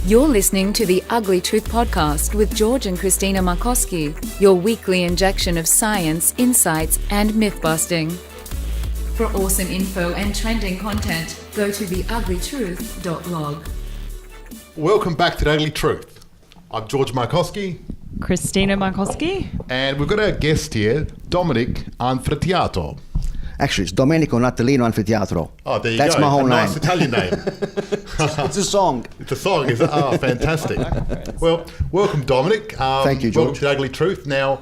You're listening to the Ugly Truth Podcast with George and Christina Markoski, your weekly injection of science, insights, and myth-busting. For awesome info and trending content, go to theuglytruth.log. Welcome back to The Ugly Truth. I'm George Markoski. Christina Markoski. And we've got our guest here, Dominic Anfratiato. Actually, it's Domenico Natalino Anfiteatro. Oh, there you That's go. my whole name. Nice Italian name. It's a song. It's a song, is it? Oh, fantastic. Well, welcome, Dominic. Thank you, George. Welcome to The Ugly Truth. Now,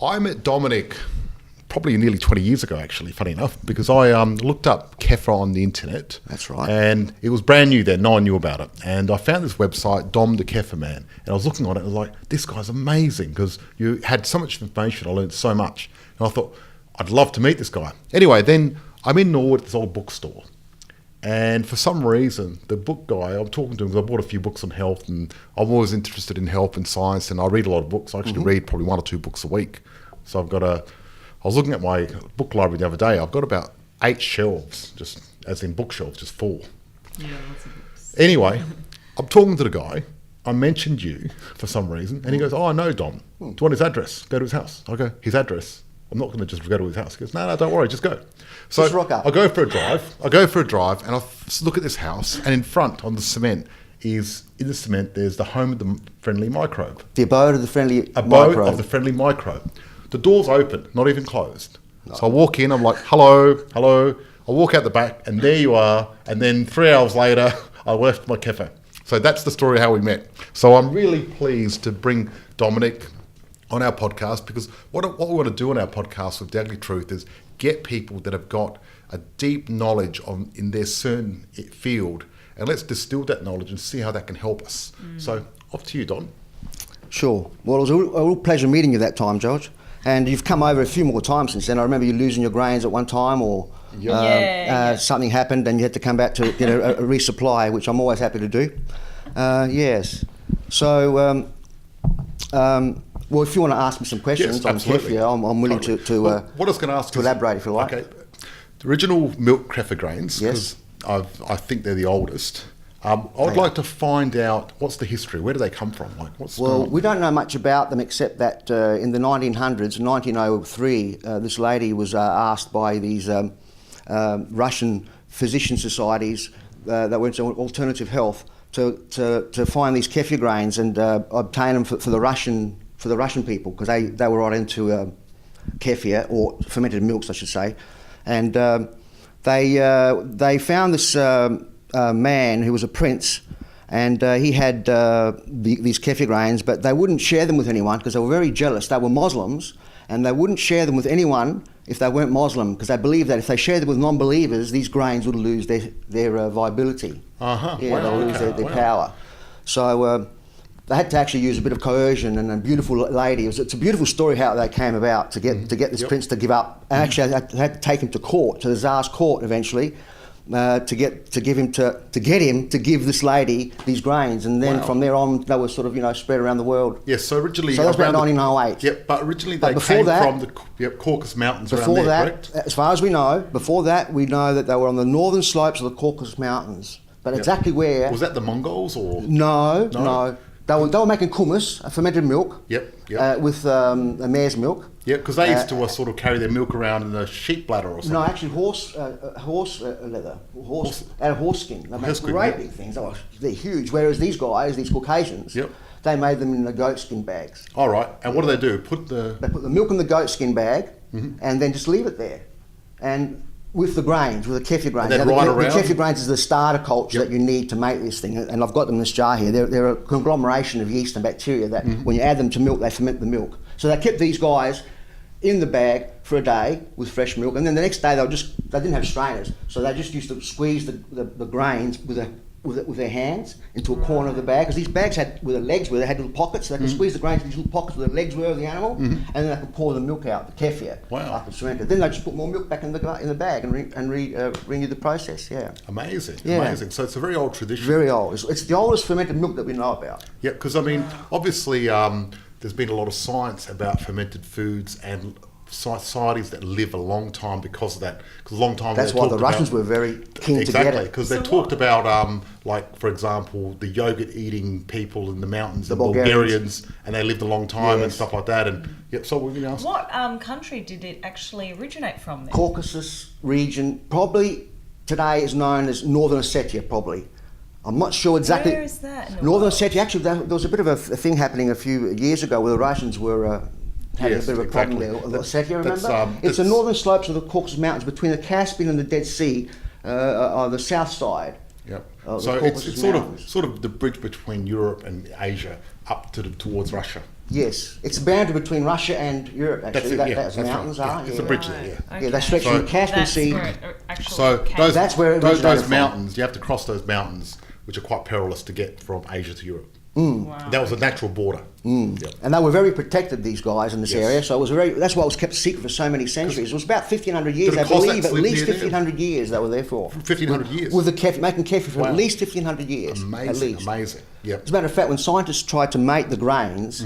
I met Dominic probably nearly 20 years ago, actually, funny enough, because I looked up Kefir on the internet. That's right. And it was brand new then. No one knew about it. And I found this website, Dom the Kefir Man. And I was looking on it and I was like, this guy's amazing because you had so much information. I learned so much. And I thought, I'd love to meet this guy. Anyway, then I'm in Norwood at this old bookstore. And for some reason, the book guy, I'm talking to him because I bought a few books on health and I'm always interested in health and science and I read a lot of books. I actually read probably 1 or 2 books a week. So I was looking at my book library the other day. I've got about 8 shelves, just as in bookshelves, just full. Yeah, lots of books. Anyway, I'm talking to the guy. I mentioned you for some reason. And he goes, oh, I know Dom. Do you want his address? Go to his house. I go, his address? I'm not going to just go to his house. He goes, no, don't worry, just go. So Just rock up. I go for a drive and I look at this house and in front on the cement there's the home of the friendly microbe. The abode of the friendly Abode microbe. of the friendly microbe. The door's open, not even closed. No. So I walk in, I'm like, hello. I walk out the back and there you are. And then 3 hours later, I left my kefir. So that's the story of how we met. So I'm really pleased to bring Dominic on our podcast because what we want to do on our podcast with The Ugly Truth is get people that have got a deep knowledge in their certain field and let's distill that knowledge and see how that can help us. So off to you, Don. Sure. Well, it was a real pleasure meeting you that time, George. And you've come over a few more times since then. I remember you losing your grains at one time or something happened and you had to come back to get a resupply, which I'm always happy to do. Yes. So... well, if you want to ask me some questions on Kefir, I'm willing to what I was going to ask to elaborate if you like. Okay, the original milk Kefir grains, because I think they're the oldest. I'd like to find out what's the history. Where do they come from? We don't know much about them except that in the 1900s, 1903, this lady was asked by these Russian physician societies that went to alternative health to find these Kefir grains and obtain them for the Russian people because they were right into kefir or fermented milks, I should say, and they found this man who was a prince, and he had these Kefir grains, but they wouldn't share them with anyone because they were very jealous. They were Muslims, and they wouldn't share them with anyone if they weren't Muslim because they believed that if they shared them with non-believers, these grains would lose their viability. They'll lose their power. So they had to actually use a bit of coercion, and a beautiful lady. It's a beautiful story how they came about to get this prince to give up. And actually, they had to take him to court, to the Tsar's court, eventually, to get him to give this lady these grains, and then from there on, they were sort of spread around the world. Yes, so originally. So that was about 1908. Yep, but originally they came from the Caucasus Mountains around there, correct? As far as we know, before that, we know that they were on the northern slopes of the Caucasus Mountains. But exactly where? Was that the Mongols or? No. They were making kummus, a fermented milk. With a mare's milk. Yeah, because they used to sort of carry their milk around in a sheep bladder or something. No, actually horse leather, out of horse skin. They make great big things. They're huge. Whereas these guys, these Caucasians, they made them in the goat skin bags. All right. And what do? They put the milk in the goat skin bag and then just leave it there. And with the grains, with the Kefir grains. The Kefir grains is the starter culture that you need to make this thing. And I've got them in this jar here. They're a conglomeration of yeast and bacteria that when you add them to milk, they ferment the milk. So they kept these guys in the bag for a day with fresh milk, and then the next day they didn't have strainers, so they just used to squeeze the grains with their hands into a corner of the bag, because these bags had where the legs were, they had little pockets, so they could squeeze the grains in these little pockets where the legs were of the animal, and then they could pour the milk out, the kefir, after it's fermented. Then they just put more milk back in the bag and renew the process. Amazing. So it's a very old tradition. Very old. It's the oldest fermented milk that we know about. Yeah, because I mean, obviously there's been a lot of science about fermented foods and societies that live a long time because of that. Because a long time That's they why the talked Russians about, were very keen to get exactly, it. because they talked about, like, for example, the yogurt eating people in the mountains, the Bulgarians, and they lived a long time and stuff like that. And so What country did it actually originate from then? Caucasus region, probably today is known as Northern Ossetia, probably. I'm not sure exactly. Where is that in the Northern world? Ossetia, actually, there was a bit of a thing happening a few years ago where the Russians were having a bit of a problem there. Ossetia, remember? It's the northern slopes of the Caucasus Mountains between the Caspian and the Dead Sea on the south side. Yep. The So Caucasus it's Mountains. sort of the bridge between Europe and Asia up towards Russia. Yes, it's a boundary between Russia and Europe, actually. That's it, That's the mountains right. are. It's a bridge there, yeah. Yeah, they stretch from the Caspian That's Sea. where it actually So came That's where it those originated from. mountains, you have to cross those mountains, which are quite perilous to get from Asia to Europe. Wow. That was a natural border. Yep. And they were very protected, these guys in this Yes. area. So it was that's why it was kept secret for so many centuries. It was about 1,500 years, Did I the believe. Cossacks At live least near there? 1,500 years they were there for. 1,500 years? With the kefir, making kefir for Wow. at least 1,500 years. Amazing, at least. amazing. Yep. As a matter of fact, when scientists tried to mate the grains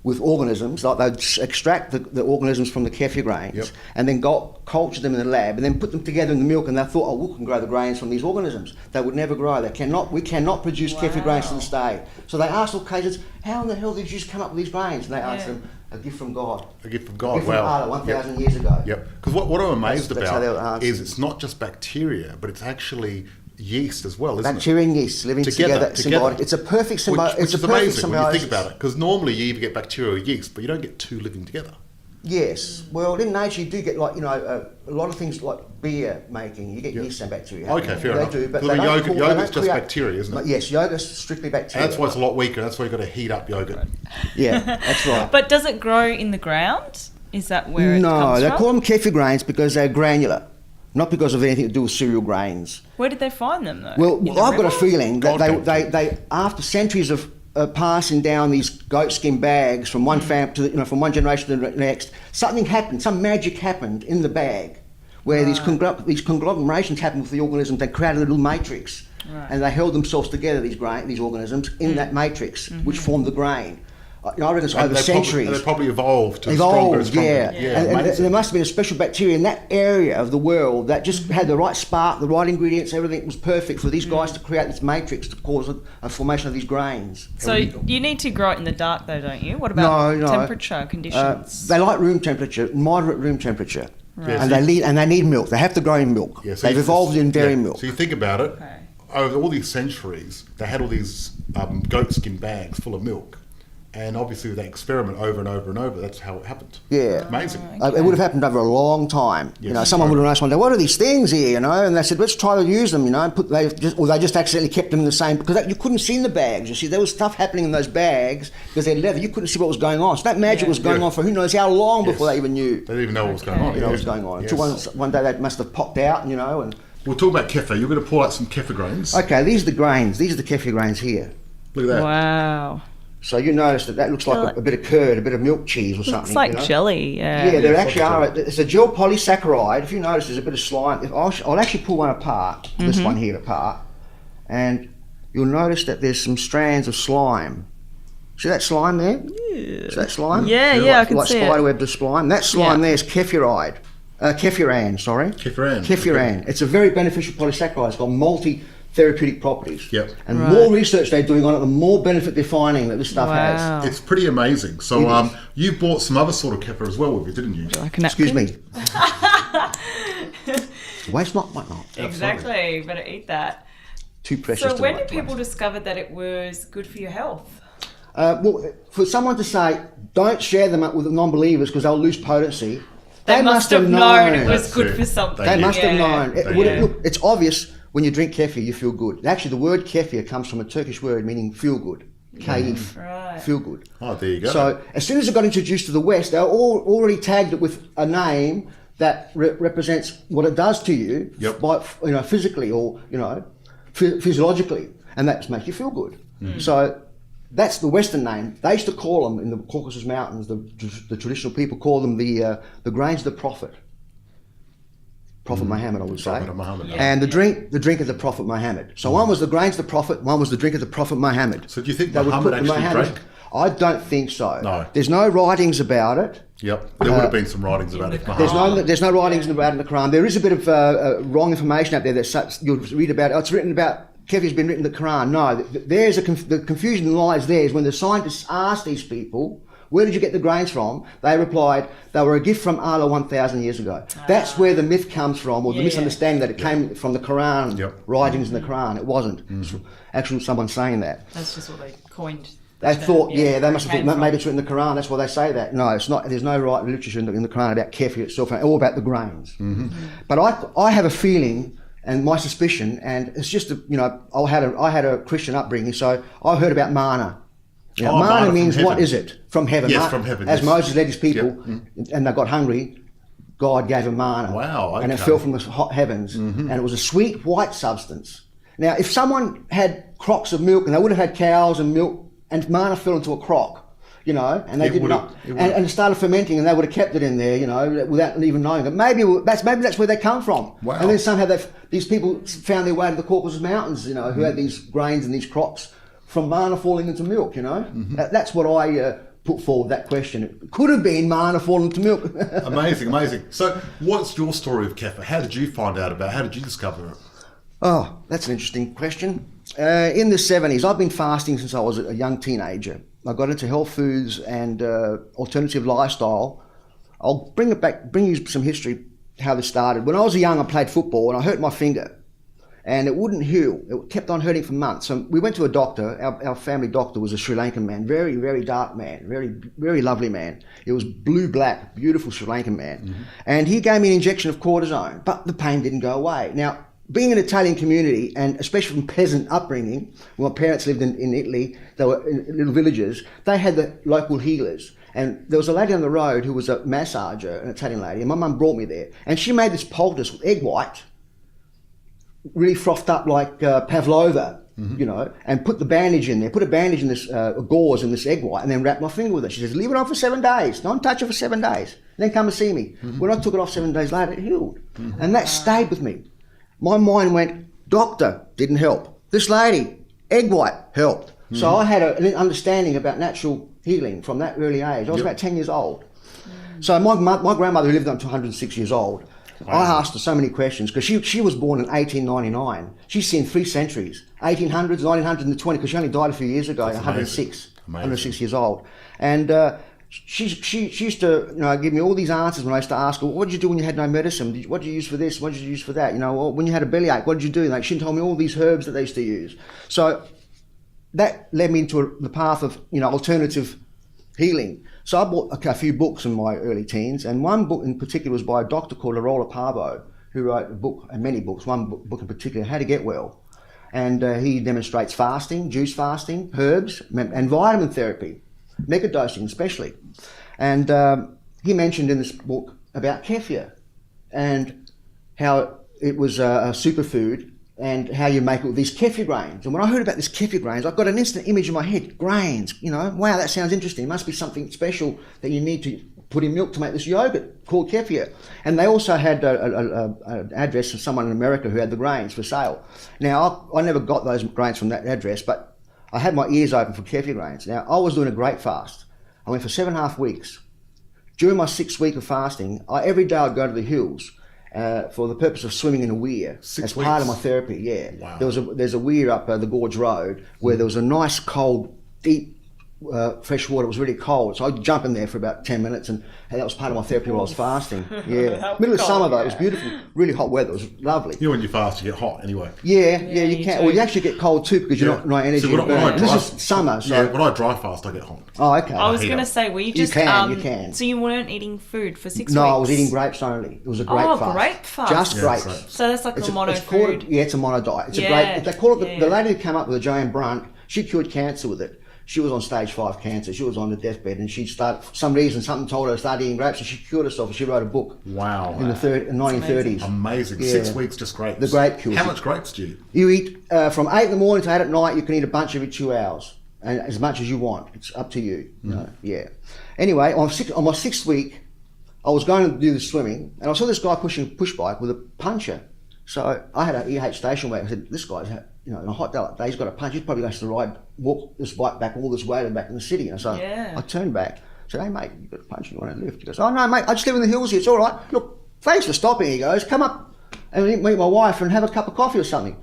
with organisms, like they'd extract the organisms from the kefir grains Yep. and then culture them in the lab and then put them together in the milk, and they thought, oh, we can grow the grains from these organisms. They would never grow. We cannot produce kefir grains to this day. So they asked all cases, how in the hell did you just come up with these grains? And they answered them, a gift from God. A gift from A God. gift from Wow. Allah 1,000 years ago. Yep. Because what I'm amazed That's how they were about answered. is it's not just bacteria, but it's actually yeast as well, isn't Bacteria and yeast living together symbiotic. It's a perfect symbiotic. Which It's a is perfect amazing when you think symbiosis. about it. Because normally you either get bacteria or yeast, but you don't get two living together. Yes. Well, in nature you do get a lot of things like beer making. You get yeast and bacteria. Okay, fair they enough. do, but Because they don't yogurt's they don't just create- bacteria, isn't it? But yes, yogurt's strictly bacteria. And that's why it's a lot weaker. That's why you've got to heat up yogurt. Yeah, that's right. But does it grow in the ground? Is that where it No, comes they from? call them kefir grains because they're granular, not because of anything to do with cereal grains. Where did they find them though? Well, In the I've got a river? feeling that God they after centuries of passing down these goatskin bags from one fam to from one generation to the next, something happened. Some magic happened in the bag, where these conglomerations happened with the organisms. They created a little matrix, and they held themselves together. These organisms in that matrix, which formed the grain. I reckon it's over centuries. They probably evolved to stronger and stronger. Yeah. And amazing. there must have been a special bacteria in that area of the world that just had the right spark, the right ingredients, everything was perfect for these guys to create this matrix to cause a formation of these grains. So you need to grow it in the dark though, don't you? What about No. temperature conditions? They like room temperature, moderate room temperature. Right. And they need milk. They have to grow in milk. Yeah, so They've evolved in dairy yeah. milk. So you think about it, Okay. over all these centuries, they had all these goatskin bags full of milk. And obviously with that experiment over and over and over, that's how it happened. Yeah. Amazing. It would have happened over a long time. Yes. Someone would have asked one day, what are these things here, And they said, let's try to use them, they just accidentally kept them in the same, because you couldn't see in the bags, you see. There was stuff happening in those bags, because they're leather, you couldn't see what was going on. So that magic was going on for who knows how long before they even knew. They didn't even know what was going on. What was going on. Yes. Until one day they must have popped out, and... We'll talk about kefir. You're going to pull out some kefir grains. Okay, these are the grains. These are the kefir grains here. Look at that. Wow. So you notice that looks like a bit of curd, a bit of milk cheese or something. Looks like jelly. Yeah, there actually are. It's a gel polysaccharide. If you notice, there's a bit of slime. I'll actually pull one apart, this one here apart, and you'll notice that there's some strands of slime. See that slime there? Yeah. See that slime? Yeah, I can like see it. spiderweb of slime. That slime Yeah. there is kefiran, sorry. Kefiran. Kefiran. Okay. It's a very beneficial polysaccharide. It's got multi-therapeutic properties. Yep. And Right. the more research they're doing on it, the more benefit they're finding that this stuff has. Wow. It's pretty amazing. So It is. you bought some other sort of kefir as well with you, didn't you? Like an Excuse napkin? me. Waste not, might not. Exactly. Better eat that. Too precious So to when waste. did people discover that it was good for your health? Well, for someone to say, don't share them up with non-believers because they'll lose potency, They must have known it was That's good it. for something. They must have Yeah. known. They Look, knew. it's obvious when you drink kefir, you feel good. Actually, the word kefir comes from a Turkish word meaning feel good. Kaif, Right. feel good. Oh, there you go. So as soon as it got introduched to the West, they all already tagged it with a name that represents what it does to you, Yep. by, physically or physiologically, and that makes you feel good. So that's the Western name. They used to call them in the Caucasus Mountains. The traditional people call them the grains of the Prophet. Prophet Muhammad, I would say. Prophet Muhammad. Yeah. And the drink of the Prophet Muhammad. So one was the grains of the Prophet, one was the drink of the Prophet Muhammad. So do you think They would Muhammad put the actually drank? I don't think so. No. There's no writings about it. Yep, there would have been some writings about it. There's no writings about it in the Quran. There is a bit of wrong information out there that you'll read about. It's written about kefir's been written in the Quran. No, the confusion lies there is when the scientists asked these people, where did you get the grains from? They replied, they were a gift from Allah 1,000 years ago. That's where the myth comes from, or the misunderstanding that it came from the Quran, writings in the Quran. It wasn't. It's actually someone saying that. That's just what they coined. They thought, they must have thought maybe it's written in the Quran. That's why they say that. No, it's not. There's no right literature in the Quran about kefir itself, or about the grains. Mm-hmm. But I have a feeling, and my suspicion, and it's just I had a Christian upbringing, so I heard about manna. Manna means what is it? From heaven. Yes, from heaven. As Moses led his people, and they got hungry, God gave them manna. Wow. Okay. And it fell from the hot heavens, and it was a sweet white substance. Now, if someone had crocks of milk, and they would have had cows and milk, and manna fell into a crock, and they didn't know, and it started fermenting, and they would have kept it in there, without even knowing it. Maybe that's where they come from. Wow. And then somehow these people found their way to the Caucasus Mountains, who had these grains and these crops from manna falling into milk. That's what I put forward, that question. It could have been manna falling into milk. Amazing. So, what's your story of kefir? How did you find out about it? How did you discover it? Oh, that's an interesting question. In the 70s, I've been fasting since I was a young teenager. I got into health foods and alternative lifestyle. I'll bring you some history, how this started. When I was young, I played football and I hurt my finger and it wouldn't heal. It kept on hurting for months. So we went to a doctor. Our family doctor was a Sri Lankan man, very, very dark man, very, very lovely man. It was blue-black, beautiful Sri Lankan man. Mm-hmm. And he gave me an injection of cortisone, but the pain didn't go away. Now, being an Italian community, and especially from peasant upbringing, when my parents lived in Italy, they were in little villages, they had the local healers. And there was a lady on the road who was a massager, an Italian lady, and my mum brought me there. And she made this poultice with egg white, really frothed up like pavlova, and put the bandage in there, put a bandage in this, gauze in this egg white, and then wrapped my finger with it. She says, leave it on for 7 days. Don't touch it for 7 days. Then come and see me. Mm-hmm. When I took it off 7 days later, it healed. Mm-hmm. And that stayed with me. My mind went, doctor, didn't help. This lady, egg white, helped. Mm-hmm. So I had an understanding about natural healing from that early age. I was about 10 years old. So my grandmother, who lived up to 106 years old, I asked her so many questions because she was born in 1899. She's seen 3 centuries, 1800s, 1900s, and the 20s, because she only died a few years ago, 106 years old. And she used to give me all these answers when I used to ask her, what did you do when you had no medicine? What did you use for this? What did you use for that? When you had a bellyache, what did you do? Like, she told me all these herbs that they used to use. So that led me into the path of alternative healing. So I bought a few books in my early teens, and one book in particular was by a doctor called Larola Parvo, who wrote a book, and many books, one book in particular, How to Get Well. And he demonstrates fasting, juice fasting, herbs, and vitamin therapy, megadosing especially. And he mentioned in this book about kefir and how it was a superfood and how you make all these kefir grains. And when I heard about this kefir grains, I got an instant image in my head, grains, wow, that sounds interesting. It must be something special that you need to put in milk to make this yogurt called kefir. And they also had an address of someone in America who had the grains for sale. Now, I never got those grains from that address, but I had my ears open for kefir grains. Now, I was doing a great fast. I went for 7.5 weeks. During my 6th week of fasting, every day I'd go to the hills for the purpose of swimming in a weir as part of my therapy. Yeah, wow. There's a weir up the Gorge Road where there was a nice cold, deep fresh water. It was really cold, so I'd jump in there for about 10 minutes, and that was part of my therapy while I was fasting. Yeah, middle of summer though, it was beautiful, really hot weather. It was lovely. When you fast, you get hot anyway. Yeah, you can. Well, you actually get cold too because you're not energy. So this is summer. So when I dry fast, I get hot. Oh, okay. I was going to say, were you just you can. So you weren't eating food for 6 weeks? No, I was eating grapes only. It was a grape fast. Grape fast. Just grapes. So that's like a mono food. It's a mono diet. It's a grape. They call it the lady who came up with it, Joanne Brunt. She cured cancer with it. She was on stage 5 cancer. She was on the deathbed, and something told her to start eating grapes, and she cured herself. And she wrote a book. Wow! In the 1930s. Amazing. Yeah. 6 weeks just grapes. The grape cure. How much grapes do you? You eat from 8 in the morning to 8 at night. You can eat a bunch every 2 hours, and as much as you want. It's up to you. Yeah. Anyway, on my 6th week, I was going to do the swimming, and I saw this guy pushing a push bike with a puncher. So I had an EH station wagon. I said, this guy's you know, in a hot day like that, he's got a punch. He's probably going to walk this bike back all this way to back in the city. You know, so I turned back, said, "Hey mate, you got a punch? You want to lift?" He goes, "Oh no, mate, I just live in the hills here. It's all right. Look, thanks for stopping." He goes, "Come up and meet my wife and have a cup of coffee or something."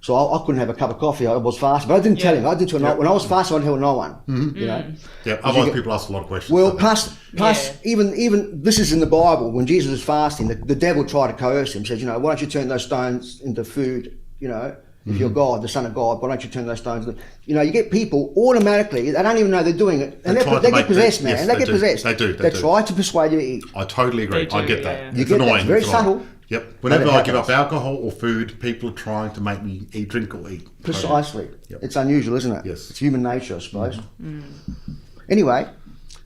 So I couldn't have a cup of coffee. I was fasting, but I didn't tell him. I didn't tell when I was fasting. I didn't tell no one. You know. Yeah. Otherwise, people ask a lot of questions. Well, plus, even this is in the Bible. When Jesus was fasting, the devil tried to coerce him. Says, you know, why don't you turn those stones into food? You know, if you're God, the Son of God, why don't you turn those stones? You know, you get people automatically. They don't even know they're doing it, and they get possessed, man. And they get possessed. They do. They try to persuade you to eat. I totally agree. I get that. You It's get annoying. that. It's very It's annoying. subtle. Yep. Whenever I give up alcohol or food, people are trying to make me drink or eat. Precisely. Yep. It's unusual, isn't it? Yes. It's human nature, I suppose. Anyway,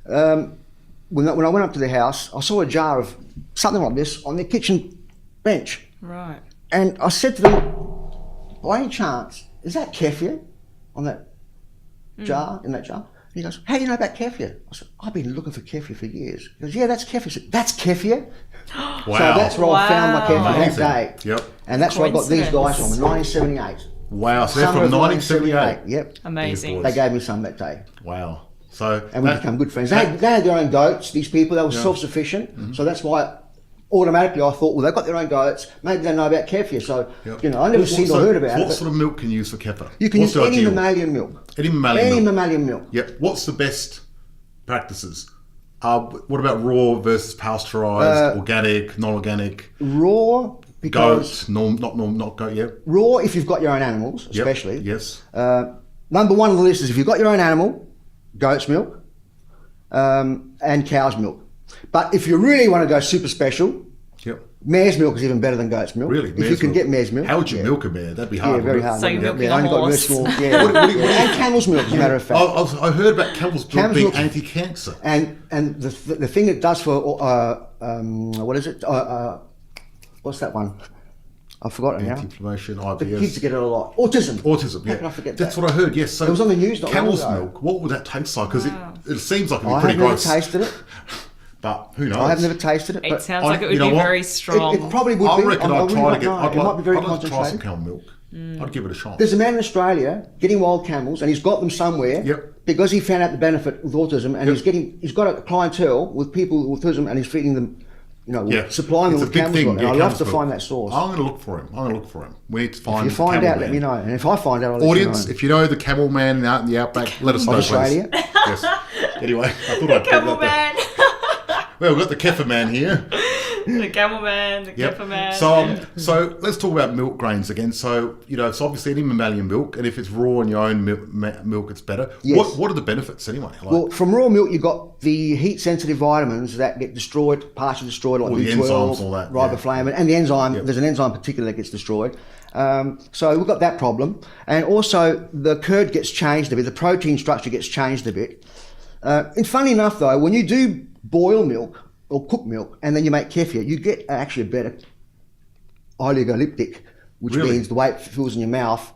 when I went up to the house, I saw a jar of something like this on the kitchen bench. Right. And I said to them, by any chance, is that kefir on that jar, in that jar? And he goes, how do you know about kefir? I said, I've been looking for kefir for years. He goes, yeah, that's kefir. I said, that's kefir? Wow. So that's where I found my kefir that day. Yep. And that's where I got these guys from, in 1978. Wow. So they're Summer from of 1978. Yep. Amazing. They gave me some that day. Wow. So And we become good friends. They had their own goats, these people. They were self-sufficient. So that's why automatically I thought, well, they've got their own goats. Maybe they know about kefir. So, you know, I never seen or heard about it. What sort of milk can you use for kefir? You can use any mammalian milk. Any mammalian milk? Mammalian milk. Yep. What's the best practices? What about raw versus pasteurized, organic, non-organic? Raw, because... Goat, not goat, yeah. Raw, if you've got your own animals, especially. Yep. Yes. Number one on the list is if you've got your own animal, goat's milk, and cow's milk. But if you really want to go super special, mare's milk is even better than goat's milk. Really? If you can get mare's milk. How would you milk a mare? That'd be hard. Yeah, very hard. So you're milking I only a got very horse. small. Yeah. And camel's milk, as a matter of fact. I heard about camel's milk being anti-cancer. And the thing it does for what is it? What's that one? I've forgotten now. Anti-inflammation, The IBS. kids get it a lot. Autism. How can I forget That's that? what I heard. Yes. So it was on the news. Camel's milk. What would that taste like? Because it seems like it'd be pretty never gross. tasted it. But who knows? I have never tasted it. It But sounds like it would be very strong. it probably would I be. reckon I'd try to get. It might be very I'd like to try some concentrated. camel milk. I'd give it a shot. There's a man in Australia getting wild camels, and he's got them somewhere. Yep. Because he found out the benefit with autism, and he's got a clientele with people with autism, and he's feeding them, you know, supplying them with camel's milk. And I'd love to find that source. I'm going to look for him. We need to find. If you find out, let me know. And if I find out, I'll let Audience, you know. if you know the camel man out in the outback, let us know. Australia. Please. Yes. Anyway, I thought I'd Camel man. Well, we've got the kefir man here. The camel man, the kefir man. So let's talk about milk grains again. So, you know, it's obviously any mammalian milk, and if it's raw in your own milk, it's better. Yes. What are the benefits anyway? Like, Well, from raw milk, you've got the heat-sensitive vitamins that get destroyed, partially destroyed, like All the B12, enzymes, all that, riboflavin, and the enzyme. There's an enzyme particular that gets destroyed. So we've got that problem, and also the curd gets changed a bit. The protein structure gets changed a bit. And funny enough, though, when you do boil milk or cook milk, and then you make kefir, you get actually a better oligoleptic, which means the way it feels in your mouth.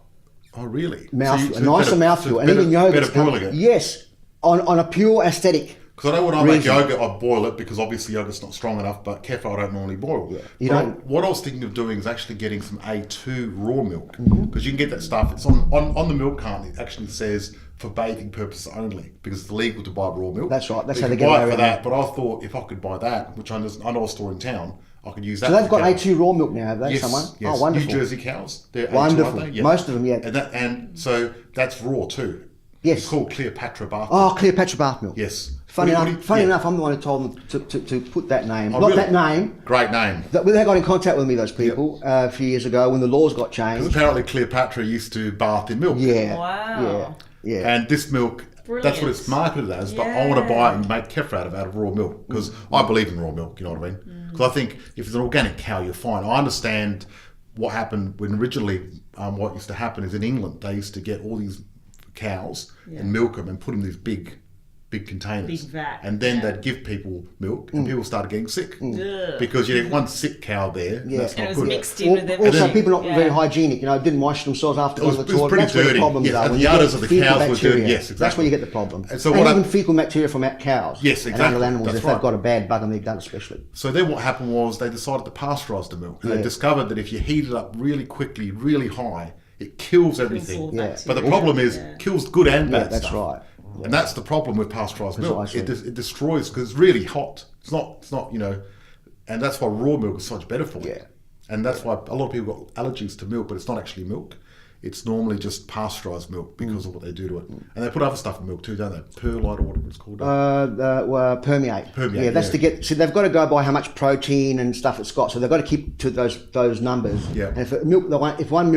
Oh, really? A nicer mouthfeel, and even yogurt. Yes, on a pure aesthetic. Because I know when I make yogurt, I boil it because obviously yogurt's not strong enough, but kefir I don't normally boil. Yeah. What I was thinking of doing is actually getting some A2 raw milk, because you can get that stuff. It's on the milk carton. It actually says for bathing purposes only, because it's legal to buy raw milk. That's right. That's how they get away with that. But I thought if I could buy that, which I know a store in town, I could use that. So they've got A2 raw milk now, have they? Yes, Someone? yes. Oh, wonderful. New Jersey cows. They're Wonderful. A2, aren't they? Most of them, yeah. And so that's raw too. Yes. It's called Cleopatra bath milk. Oh, Cleopatra bath milk. Yes. Funny enough, I'm the one who told them to put that name. Oh, Not really? that name. Great name. They got in contact with me, those people, a few years ago when the laws got changed. Apparently Cleopatra used to bath in milk. Yeah. Wow. Yeah. And this milk, that's what it's marketed as, but I want to buy it and make kefir out of raw milk, because I believe in raw milk, you know what I mean? Because I think if it's an organic cow, you're fine. I understand what happened when originally, what used to happen is in England, they used to get all these cows and milk them and put them in these big containers. Big vat. And then they'd give people milk, and people started getting sick. Because you had one sick cow there, and that's not it was good. mixed in with everything. Also, people not very hygienic, didn't wash themselves after going to the toilet. pretty That's where the dirty. problems Yes, are. and when the you get udders of the fecal cows were bacteria. dirty. Yes, exactly. That's where you get the problem. And so even fecal bacteria from cows. Yes, And exactly. other animals, That's if right. they've got a bad bug in their gut especially. So then what happened was they decided to pasteurize the milk. And they discovered that if you heat it up really quickly, really high, it kills everything. all the Yeah. bacteria. But the problem is, kills good and bad that's stuff. right. And that's the problem with pasteurized milk. Precisely. It destroys because it's really hot. It's not, and that's why raw milk is so much better for you. Yeah. And that's why a lot of people got allergies to milk, but it's not actually milk. It's normally just pasteurized milk because of what they do to it. And they put other stuff in milk too, don't they? Perlite or whatever it's called. Permeate. Permeate, Yeah, that's yeah. to get. So they've got to go by how much protein and stuff it's got. So they've got to keep to those numbers. Yeah. And if one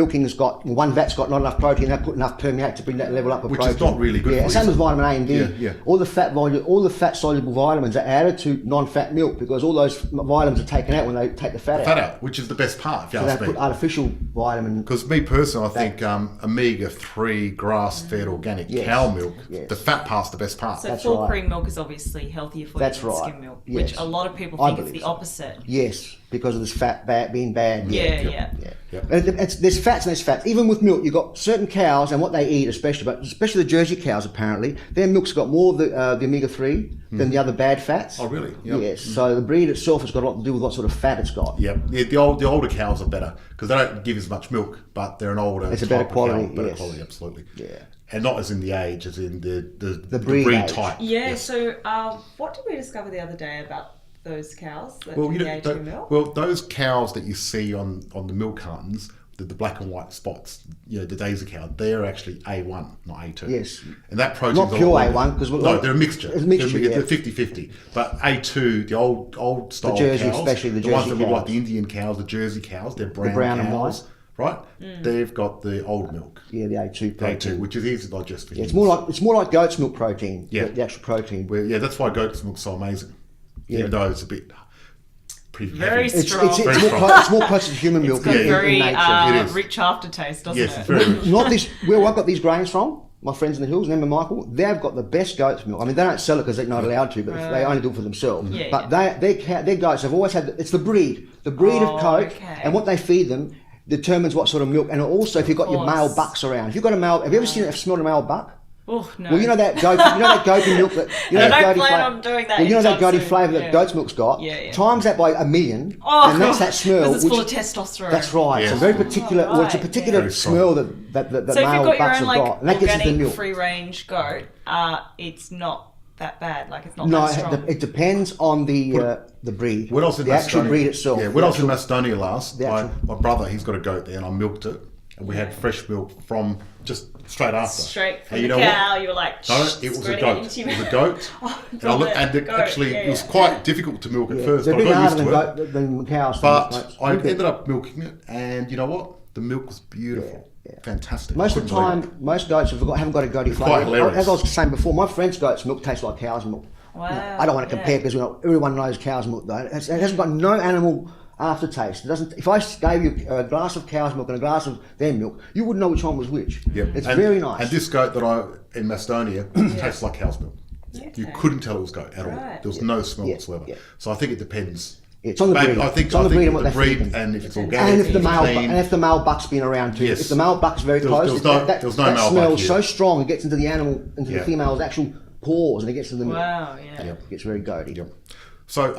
vat's got not enough protein, they put enough permeate to bring that level up of Which protein. is not really good Yeah, for same you. as vitamin A and D. Yeah. All the fat soluble vitamins are added to non-fat milk because all those vitamins are taken out when they take the fat Fat out. out, which is the best part, if you So they ask me. put artificial vitamin. Because me personally, I think omega-3 grass-fed organic Yes. cow milk, Yes. the fat part's the best part. So That's full right. cream milk is obviously healthier for That's you than right. skim milk, Yes. which a lot of people I think it's believe the so. opposite. Yes, because of this fat being bad. Yeah. Yep. There's fats and there's fats. Even with milk, you've got certain cows and what they eat, especially the Jersey cows. Apparently, their milk's got more of the omega-3 than the other bad fats. Oh, really? Yep. Yes. So the breed itself has got a lot to do with what sort of fat it's got. Yeah, the older cows are better because they don't give as much milk, but they're an older. It's a better type of quality, cow, better yes. quality, absolutely. Yeah. And not as in the age, as in the breed age. type. Yeah, Yes. so what did we discover the other day about those cows that Well, do you the know, A2 milk? well, those cows that you see on the milk cartons, the black and white spots, the Daisy cow, they're actually A1, not A2. Yes. And that protein's Not a pure lot- A1, 'cause no, they're a mixture. It's a mixture, They're yeah. 50-50. But A2, the old style Jersey, cows, especially the ones Jersey that look like cows. the Indian cows, the Jersey cows, they're brown, brown and cows, right? They've got the old milk. Yeah, the A2 A2, protein. which is easy to digest for Yeah, humans. it's more like goat's milk protein. Yeah. The actual protein. Yeah, that's why goat's milk's so amazing. Yeah. Even though it's a bit pretty Very heavy. strong. It's Very more strong. close, it's more close to human milk It's got in, a very in nature. It is. rich aftertaste, doesn't Yes, it? it's very rich. Not this. Where I got these grains from, my friends in the hills, remember Michael? They've got the best goat's milk. I mean, they don't sell it because they're not allowed to, but they only do it for themselves. Yeah, but their goats have always had. It's the breed of goat, okay. and what they feed them determines what sort of milk. And also, if you've got your course. male bucks around, if you've got a male, have you ever smelled a male buck? Oh, no. Well, you know that goaty milk that I that don't goaty plan on doing that Well, you know that anytime goaty soon. flavour that Yeah. goat's milk's got. Yeah. Times that by 1,000,000, Oh, and that's that smell. because it's which full of testosterone. That's right. It's a Yes. very particular. Well, it's a Right, particular Very strong. smell that So if male you've got your bucks own have got, and that gets into the organic milk. free-range goat, it's not that bad. Like it's not No, that strong. it depends on the breed. When I was in the actual Macedonia, breed itself. Yeah, when I was in Macedonia last, the actual- my brother, he's got a goat there, and I milked it, and we had fresh milk from just straight after. Straight from And the you know cow, what? you were like, No, it was a squirting goat. into It was your a goat. Oh, and I looked, and goat, actually, yeah, it was yeah. quite difficult to milk at first, They're a but bit I got harder used than, to it. than cows. But I ended up milking it, and you know what? The milk was beautiful. Yeah. Fantastic. Most I of the couldn't believe time, most goats haven't got a goaty It's quite flavour. hilarious. As I was saying before, my friend's goat's milk tastes like cow's milk. Wow, I don't want to compare because everyone knows cow's milk though. It hasn't got no animal aftertaste. It doesn't. If I gave you a glass of cow's milk and a glass of their milk, you wouldn't know which one was which. Yep. It's And- very nice. And this goat that in Macedonia tastes like cow's milk. You couldn't tell it was goat at all. Right. There was no smell Yeah. whatsoever. Yeah. So I think it depends. It's on the breed. I think It's on the breed and what the they feed breed them. and if it's organic, And if the male, clean. and if the male buck's been around too. Yes. If the male buck's very There close, was no that male buck smells here. so strong it gets into the animal, into Yeah. the female's actual pores, and it gets to the milk. Wow, yeah. It gets very goaty. Yep. So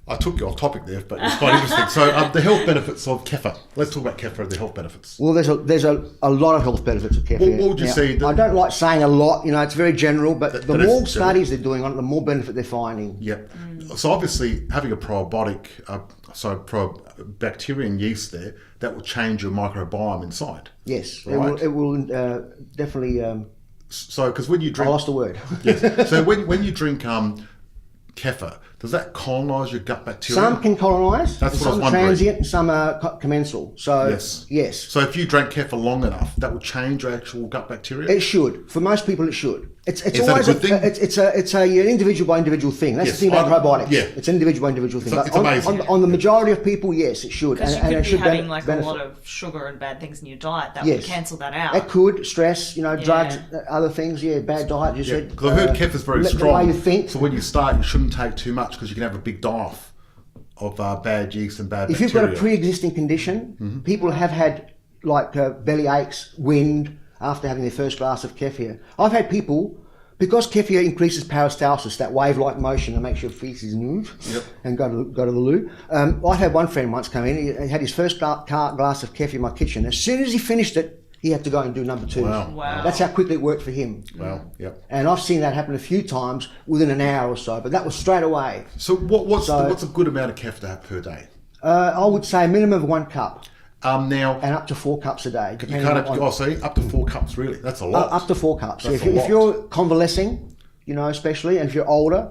I took you off topic there, but it's quite interesting. So the health benefits of kefir. Let's talk about kefir and the health benefits. Well, there's a lot of health benefits of kefir. What would you say I don't like saying a lot. It's very general, but the that is more general. studies they're doing on it, the more benefit they're finding. Yep. So obviously having a probiotic, bacteria yeast there, that will change your microbiome inside. Yes, Right. it will definitely. So because when you I drink, lost the word. yes. So when you drink kefir, does that colonise your gut bacteria? Some can colonise, That's and what I was some are wondering. transient, and some are commensal. So Yes. So if you drank kefir long enough, that will change your actual gut bacteria? it should. For most people, it should. It's Is that a always good thing? It's an individual by individual thing. That's Yes, the thing about I- probiotics. yeah. It's an individual by individual thing. It's But amazing. on the majority of people, yes, it should. Because you and could it be should having like benefit. a lot of sugar and bad things in your diet that Yes. would cancel that out. It could stress, drugs, other things. Yeah, bad diet. You Yeah, said. because I heard kefir's very the strong. way you think. So when you start, you shouldn't take too much because you can have a big die-off of bad yeast and bad If bacteria. you've got a pre-existing condition, people have had like belly aches, wind after having their first glass of kefir. I've had people, because kefir increases peristalsis, that wave-like motion that makes your feces move and go to the loo. I had one friend once come in. He had his first glass of kefir in my kitchen. As soon as he finished it, he had to go and do number 2s. Wow. That's how quickly it worked for him. Wow. Yep. And I've seen that happen a few times within an hour or so, but that was straight away. So what's a good amount of kefir to have per day? I would say a minimum of 1 cup. Now, And up to 4 cups a day. you can't have, up to 4 cups, really. That's a lot. Up to 4 cups. That's If you're convalescing, especially, and if you're older,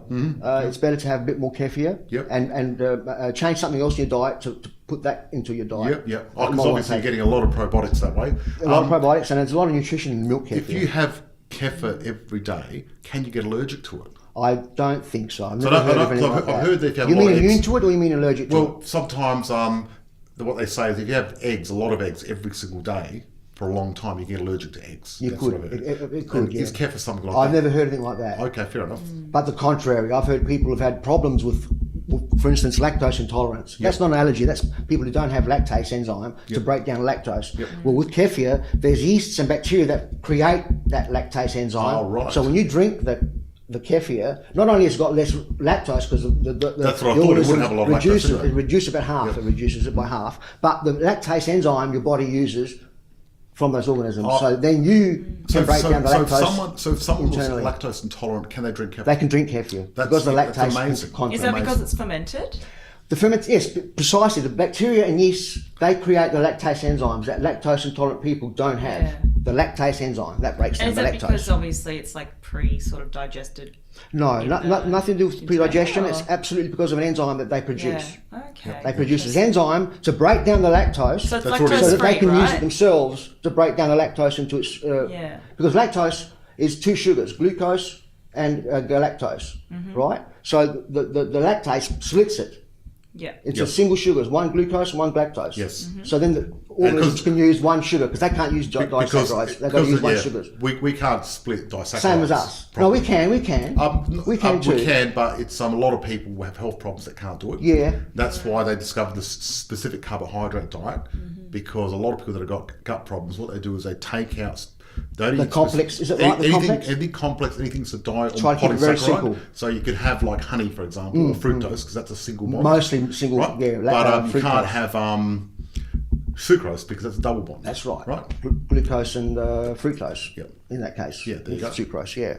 it's better to have a bit more kefir. Yep. And change something else in your diet to put that into your diet. Yep. Because obviously you're getting a lot of probiotics that way. A lot of probiotics, and there's a lot of nutrition in milk kefir. If you have kefir every day, can you get allergic to it? I don't think so. I've So never heard of anything like I've that. heard that if you have You a lot mean of immune eggs, to it, or you mean allergic to it? well, sometimes what they say is if you have eggs, a lot of eggs every single day for a long time, you get allergic to eggs. You That's could. what I've heard. It could, And yeah. Is kefir something like I've that? never heard anything like that. Okay, fair enough. But the contrary, I've heard people have had problems with for instance, lactose intolerance. That's not an allergy. That's people who don't have lactase enzyme to break down lactose. Well, with kefir, there's yeasts and bacteria that create that lactase enzyme. Oh, right. So when you drink the kefir, not only has it got less lactose because That's what I thought, it wouldn't have a lot of lactose anyway. It reduces about half. It reduces it by half. But the lactase enzyme your body uses from those organisms. So then you can break down the lactose. So if someone was internally. lactose intolerant, can they drink kefir? They can drink kefir That's- because the that's lactase amazing. content. Is that because it's fermented? The ferment, yes, precisely. The bacteria and yeast, they create the lactase enzymes that lactose intolerant people don't have. Yeah. The lactase enzyme that breaks down And is the that lactose. because obviously it's like sort of digested? No, nothing to do with predigestion. or- It's absolutely because of an enzyme that they produce. Yeah. Okay. They produce this enzyme to break down the lactose So it's That's lactose what it so is. that they free, can use it right? themselves to break down the lactose into its... Yeah. Because lactose is 2 sugars, glucose and galactose, Mm-hmm. right? So the lactase splits it. Yeah. It's Yep. a single sugars, 1 glucose and 1 lactose. Yes. So then the organisms can use 1 sugar because they can't use disaccharides. They've got to use 1 sugars. We can't split disaccharides. Same as us. No, we can. We can too. We can, but it's a lot of people have health problems that can't do it. Yeah. That's why they discovered this specific carbohydrate diet, because a lot of people that have got gut problems, what they do is they take out The complex, is it right, the complex? Anything complex, anything's a diet Try or to keep it very polysaccharide. simple. So you could have like honey, for example, or fructose, because that's a single bond. Mostly single, Right? yeah. But you fructose. can't have sucrose because that's a double bond. That's right. Right. Glucose and fructose. Yep. In that case. Yeah, there you go. Sucrose, yeah.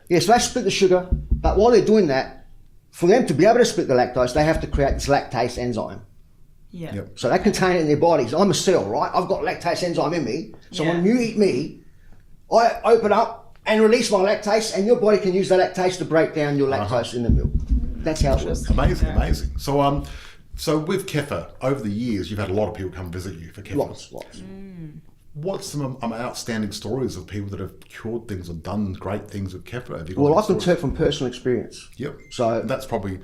Yeah, so they split the sugar, but while they're doing that, for them to be able to split the lactose, they have to create this lactase enzyme. Yeah. Yep. So they contain it in their bodies. I'm a cell, right? I've got lactase enzyme in me. So when Yeah. you eat me, I open up and release my lactase, and your body can use the lactase to break down your lactose in the milk. That's how it works. Amazing. So with kefir, over the years, you've had a lot of people come visit you for kefir. Lots. What's some outstanding stories of people that have cured things or done great things with kefir? Have you got Well, any I can stories? tell from personal experience. Yep. So, that's probably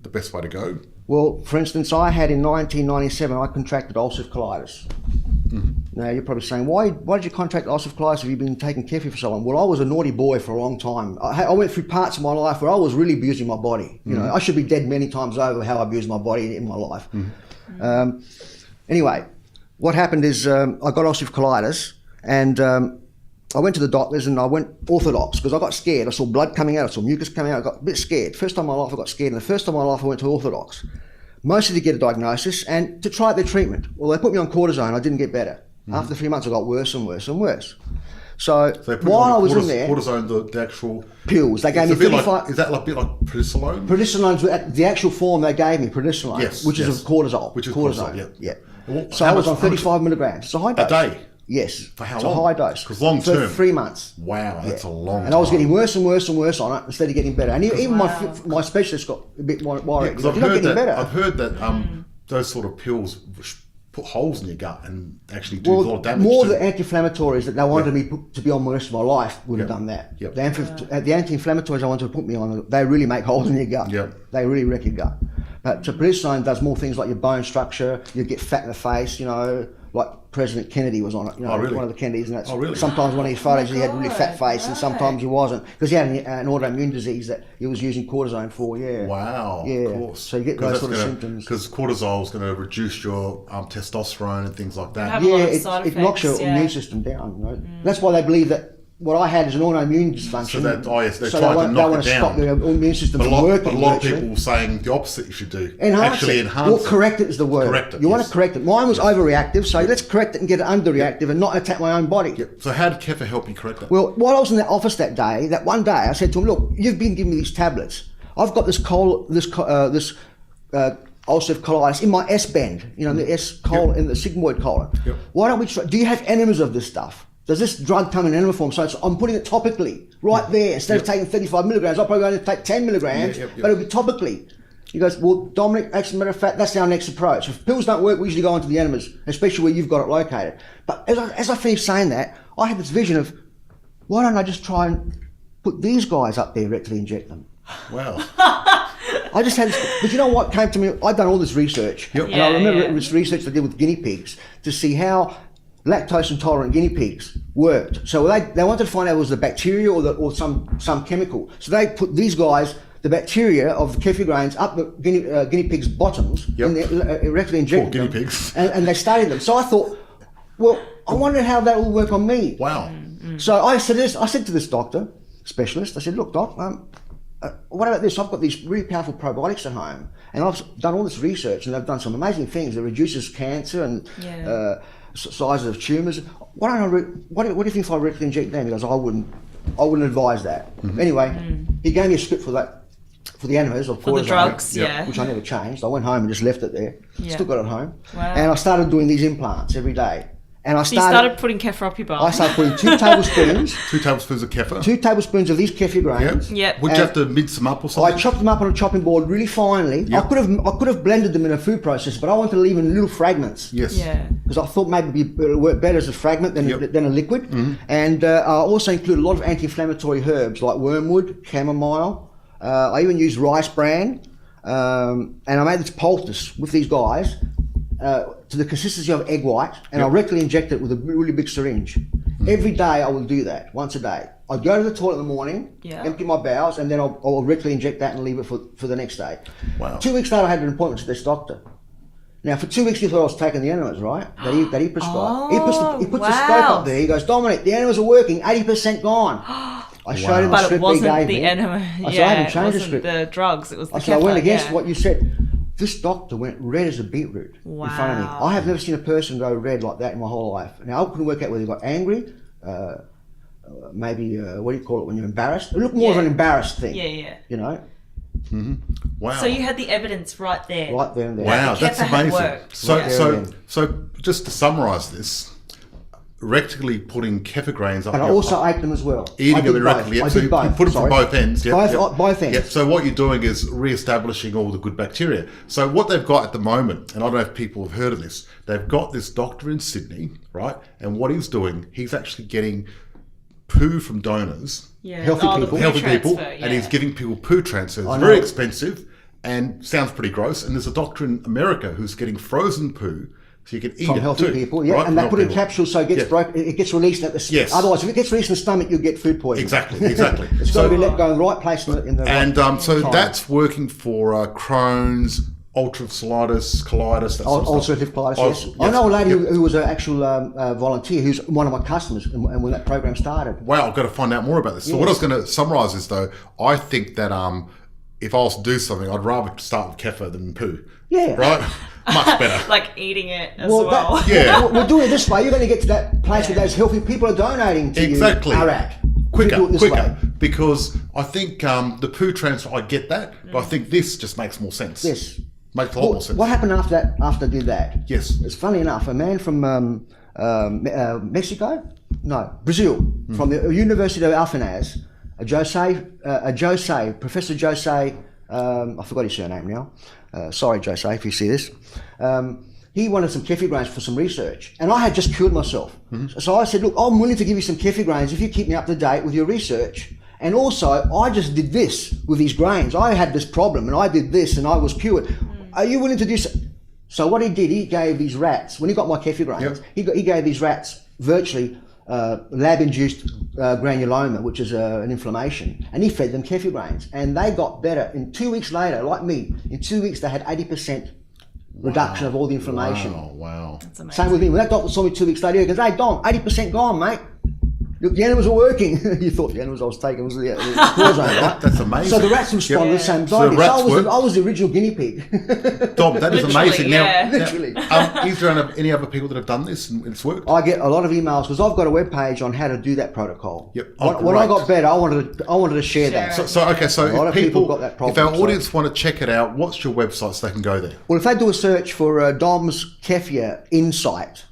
the best way to go. well, for instance, I had in 1997, I contracted ulcerative colitis. Now, you're probably saying, why did you contract ulcerative colitis if you've been taking kefir for so long? Well, I was a naughty boy for a long time. I went through parts of my life where I was really abusing my body. You know, I should be dead many times over how I abused my body in my life. Anyway, what happened is I got ulcerative colitis, and I went to the doctors and I went orthodox because I got scared. I saw blood coming out, I saw mucus coming out, I got a bit scared. First time in my life I got scared, and the first time in my life I went to orthodox. Mostly to get a diagnosis and to try their treatment. Well, they put me on cortisone, I didn't get better. After 3 months I got worse and worse and worse. So They put while I on was in there, cortisone, the actual pills, they gave me it's a bit 35... like, is that like a bit like prednisolone? Prednisolone's the actual form they gave me, prednisolone, Yes, which is yes. of cortisol. Which is cortisone, cortisol, yeah. Well, So how I was much- on 35 milligrams. It's a high dose. day? Yes. For how it's long? a high dose. 'Cause long term. For 3 months. Wow, that's a long And I was time. getting worse and worse and worse on it instead of getting better. And even my specialist got a bit worried. Because You're not getting better. I've heard that those sort of pills put holes in your gut and actually do a lot of damage. More to the anti-inflammatories that they wanted me to be on the rest of my life would have done that. Yep. The anti-inflammatories I wanted to put me on, they really make holes in your gut. Yep. They really wreck your gut. But prednisone does more things like your bone structure, you get fat in the face, you know, like President Kennedy was on it, you know, Oh, really? one of the Kennedys, and that's Oh, really? sometimes one of his photos he had a really fat God, face and sometimes he wasn't, because he had an autoimmune disease that he was using cortisone for, yeah. Wow, Yeah, of course. so you get those sort of symptoms. Because cortisol is going to reduce your testosterone and things like that. Have a lot Yeah, of side it knocks your effects, yeah. immune system down. You know? That's why they believe that what I had is an autoimmune dysfunction. So that, they so tried to knock want it to stop down. the immune system But from working. a lot of virtually. people were saying the opposite you should do. Enhance Actually it. enhance Or it. correct it is the word. Correct it, You want yes. to correct it. Mine was overreactive, so let's correct it and get it underreactive and not attack my own body. So how did Kefir help you correct that? Well, while I was in the office that one day, I said to him, "Look, you've been giving me these tablets. I've got this ulcerative colitis in my S bend, the S colon in the sigmoid colon. Yep. Why don't we try? Do you have enemas of this stuff? Does this drug come in enema form? So I'm putting it topically right there instead of taking 35 milligrams. I'm probably going to take 10 milligrams, but it'll be topically." He goes, "Well, Dominic, as a matter of fact, that's our next approach. If pills don't work, we usually go onto the enemas, especially where you've got it located." But as I finished saying that, I had this vision of, why don't I just try and put these guys up there, rectally inject them? Wow. I just had this, but you know what came to me? I'd done all this research, Yep. and I remember this research I did with guinea pigs to see how lactose intolerant guinea pigs worked. So they wanted to find out was the bacteria or some chemical. So they put these guys, the bacteria of the kefir grains, up the guinea pigs' bottoms, and they rectally injected Poor them. guinea pigs. And they studied them. So I thought, well, I wondered how that will work on me. Wow. So I said to this doctor, specialist, I said, "Look, doc, what about this? I've got these really powerful probiotics at home, and I've done all this research, and they've done some amazing things. It reduces cancer and sizes of tumours. What do you think if I rectally inject them?" He goes, "I wouldn't advise that." Mm-hmm. Anyway, he gave me a script for that, for the enemas of For the cortisone, drugs, yeah. which I never changed. I went home and just left it there. Yeah. Still got it at home, Wow. and I started doing these implants every day. And So you started putting kefir up your bum. I started putting 2 tablespoons. 2 tablespoons of Kefir. 2 tablespoons of these kefir grains. Yep. Would you have to mince them up or I something? chopped them up on a chopping board really finely. Yep. I could have blended them in a food processor, but I wanted to leave them in little fragments. Yes. Yeah. Because I thought maybe it would work better as a fragment than a liquid. And I also included a lot of anti-inflammatory herbs like wormwood, chamomile. I even used rice bran. And I made this poultice with these guys to the consistency of egg white, and I rectally injected it with a really big syringe. Every day I will do that, once a day. I'd go to the toilet in the morning, empty my bowels, and then I'll rectally inject that and leave it for the next day. Wow. 2 weeks later I had an appointment with this doctor. Now for 2 weeks he thought I was taking the enemas, right? That he prescribed. He puts the scope up there. He goes, "Dominic, the enemas are working, 80% gone." I showed him the But it script he wasn't gave the me. enema. I said, "I haven't changed the it wasn't script." the drugs. It was the I said, "I went kefir, against yeah. what you said." This doctor went red as a beetroot in front of me. Wow. I have never seen a person go red like that in my whole life. Now I couldn't work out whether he got angry, maybe what do you call it when you're embarrassed? It looked more of an embarrassed thing. Yeah. You know, Wow. So you had the evidence right there. right there and there. Wow, The that's kefir had amazing. worked. So just to summarise this, rectally putting kefir grains up And I your also ate them as well. eating I them did directly. both. Yep. I So did you both. put them Sorry. from both ends. Yep. Both ends. Yep. So what you're doing is re-establishing all the good bacteria. So what they've got at the moment, and I don't know if people have heard of this, they've got this doctor in Sydney, right? And what he's doing, he's actually getting poo from donors, Healthy the people. poo healthy people, transfer, and he's giving people poo transfers. I Very know. expensive and sounds pretty gross. And there's a doctor in America who's getting frozen poo, so you can eat From it healthy too, people, yeah, right? and they From put it in healthy people. capsules so it gets Yeah. broken. It gets released at the stomach. Yes. Otherwise, if it gets released in the stomach, you'll get food poisoning. Exactly. It's got to be let go in the right place in the And right so time. that's working for Crohn's, ulcerative colitis, that sort of stuff. Ulcerative colitis, Oh, yes. I know a lady Yep. who was an actual volunteer who's one of my customers, and when that program started. Wow, I've got to find out more about this. So what I was going to summarise is, though, I think that if I was to do something, I'd rather start with kefir than poo. Yeah. Right? Much better. Like eating it as well. Yeah. We're doing it this way. You're going to get to that place where those healthy people are donating to Exactly. you. Arak. Quicker, Do it this quicker. way. Because I think the poo transfer, I get that, but I think this just makes more sense. Yes. Makes a lot more sense. What happened after that? After I did that? Yes. It's funny enough. A man from Mexico, Brazil, from the University of Alfenas, Professor Jose. I forgot his surname now. Sorry, Jose, if you see this. He wanted some kefir grains for some research, and I had just cured myself. So I said, "Look, I'm willing to give you some kefir grains if you keep me up to date with your research. And also, I just did this with these grains. I had this problem, and I did this, and I was cured. Are you willing to do so?" So what he did, he gave these rats, when he got my kefir grains, he gave these rats virtually lab-induced granuloma, which is an inflammation, and he fed them kefir grains, and they got better. In 2 weeks later, like me, in 2 weeks they had 80% reduction of all the inflammation. Wow. That's amazing. Same with me. When that doctor saw me 2 weeks later, he goes, "Hey Dom, 80% gone, mate. Look, the animals are working. You thought the animals I was taking was the cortisone, right? That's amazing. So the rats respond to the same So the diet. rats I was the original guinea pig. Dom, that is Literally, amazing. yeah. Literally. Is there any other people that have done this and it's worked? I get a lot of emails because I've got a web page on how to do that protocol. Yep. Oh, When I great. got better, I wanted to share that. Share So A lot of if people people, got that if problem, our audience want to check it out, what's your website so they can go there? Well, if they do a search for Dom's Kefir Insight,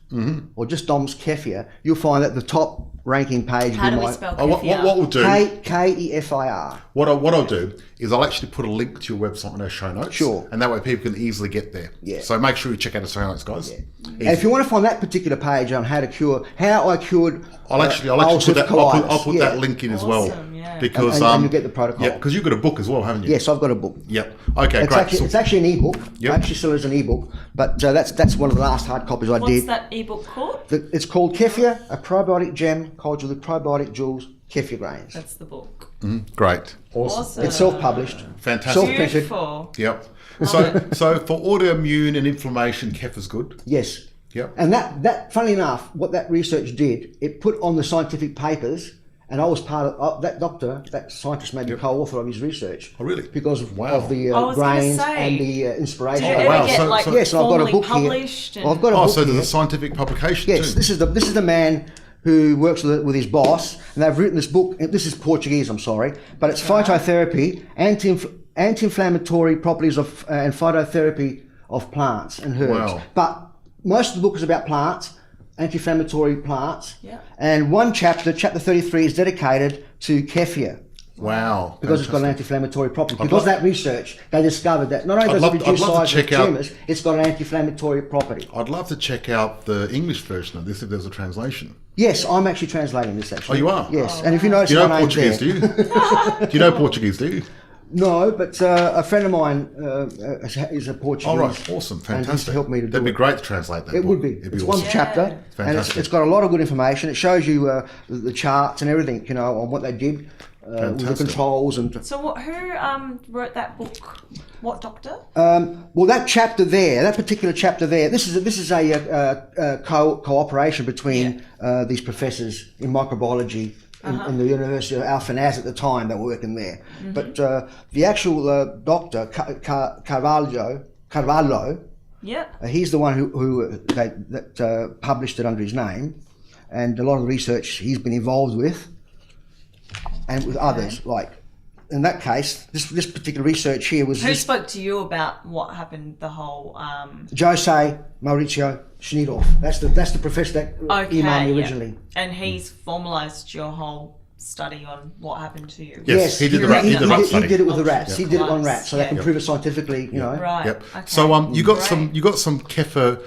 or just Dom's Kefir, you'll find that the top ranking page How will do be we my spell What kefir? we'll do, Kefir. what I'll do is I'll actually put a link to your website in our show notes. Sure. And that way people can easily get there. Yeah. So make sure you check out the show notes, guys. And if you want to find that particular page on how I cured I'll actually put ulcerative that. colitis. I'll put that link in as well, Awesome, yeah. because And you get the protocol. Yeah, because you've got a book as well, haven't you? Yes, I've got a book. Yep. Okay, It's great. actually, it's actually an ebook. Yep. I actually still is an ebook, but that's one of the last hard copies I What's did. that ebook called? It's called Kefir, a probiotic gem cultured with probiotic jewels, Kefir Grains. That's the book. Great. Awesome. It's self-published. Fantastic. Self-printed. Beautiful. Yep. So for autoimmune and inflammation, Kefir's good. Yes. Yep. And that, funnily enough, what that research did, it put on the scientific papers, and I was part of that doctor, that scientist made me co-author of his research. Oh, really? Because of Wow. the I was gonna grains say, and the inspiration. Did you Oh, ever wow. get So- like so- Yes, and I've got a formally book here. published? And... I've got a Oh, book so there's here. a scientific publication Yes, too. this is the man who works with his boss, and they've written this book. This is Portuguese, I'm sorry, but it's phytotherapy, anti-inflammatory properties of and phytotherapy of plants and herbs. Wow. But most of the book is about plants, anti-inflammatory plants, Yeah. and one chapter, chapter 33, is dedicated to kefir. Wow. Because it's got an anti-inflammatory property. Because that research, they discovered that not only does it reduce I'd love to size of check out- tumours, it's got an anti-inflammatory property. I'd love to check out the English version of this if there's a translation. Yes, I'm actually translating this actually. Oh, you are? Yes, and if you notice Do you know my name's Portuguese, there. do you? Do you know Portuguese, do you? No, but a friend of mine is a Portuguese. All right, awesome, And fantastic. he's helped me to That'd do be it. great to translate that. It book. would be. It'd It's be one awesome. chapter, and Fantastic. it's got a lot of good information. It shows you the charts and everything, you know, on what they did with the Fantastic. controls and. So who wrote that book? What doctor? Well, that chapter there, that particular chapter there, this is a cooperation between these professors in microbiology in the University of Alfanaz at the time that were working there. But the actual doctor, Carvalho, Yep. he's the one who published it under his name, and a lot of the research he's been involved with, and with others. Like in that case, this particular research here was Who just spoke to you about what happened? The whole. Jose Mauricio Schneidorf. That's the professor that emailed me yeah. originally. And he's formalised your whole study on what happened to you. Yes, he did the he, rat- he did the rat he study. did it with the rats. He did it on Nice. rats, so they can Yeah. prove it scientifically. You know. Right. Yep. Okay. So you got Great. some kefir,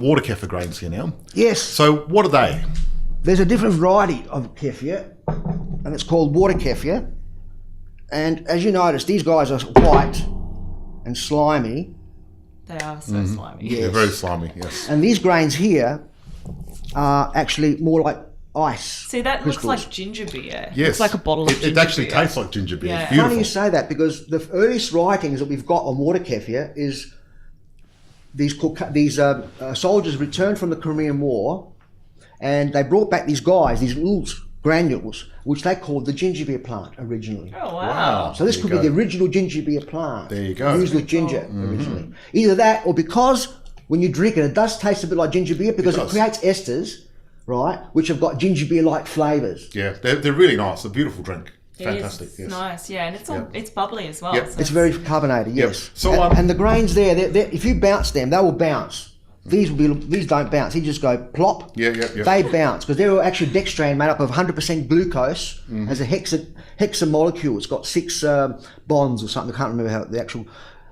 water kefir grains here now. Yes. So what are they? There's a different variety of kefir, and it's called water kefir. And as you notice, these guys are white and slimy. They are so slimy. Yeah. They're very slimy. Yes. And these grains here are actually more like ice. See, that crystals. looks like ginger beer. Yes. It's like a bottle of It ginger actually beer. tastes like ginger beer. Yeah. It's Funny beautiful. you say that, because the earliest writings that we've got on water kefir is these soldiers returned from the Crimean War, and they brought back these guys, these little granules, which they called the ginger beer plant originally. Oh, Wow. wow. So this There could you be the go. original ginger beer plant. There you go. Used with ginger originally. Either that, or because when you drink it, it does taste a bit like ginger beer because it does. creates esters, right, which have got ginger beer-like flavours. Yeah, they're really nice. A beautiful drink. It Fantastic. is. Yes. Nice, yeah, and it's all Yep. it's bubbly as well. Yep. So It's very carbonated, yes. So, and the grains there, if you bounce them, they will bounce. These don't bounce. They just go plop. Yeah. They bounce because they're actually dextrane made up of 100% glucose as a hexa molecule. It's got 6 bonds or something. I can't remember how the actual,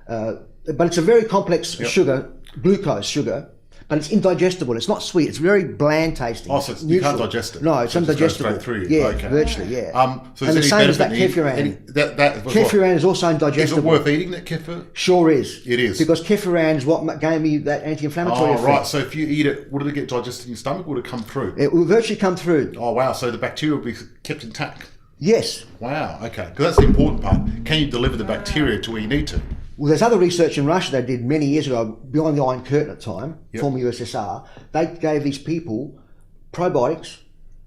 but it's a very complex sugar, glucose sugar. But it's indigestible. It's not sweet. It's very bland tasting. Oh, so you can't digest it. No, it's So it just goes indigestible. straight through you. Yeah, Okay. virtually. Yeah. So and the is same as that any kefir benefit? That Kefiran is also Is it indigestible. worth eating that kefir? Sure is. It is. Because kefiran is what gave me that anti-inflammatory Oh, effect. right. So if you eat it, would it get digested in your stomach? Would it come through? It will virtually come through. Oh, wow. So the bacteria will be kept intact. Yes. Wow. Okay. Because that's the important part. Can you deliver the bacteria to where you need to? Well, there's other research in Russia they did many years ago, behind the Iron Curtain at the time, Yep. former USSR. They gave these people probiotics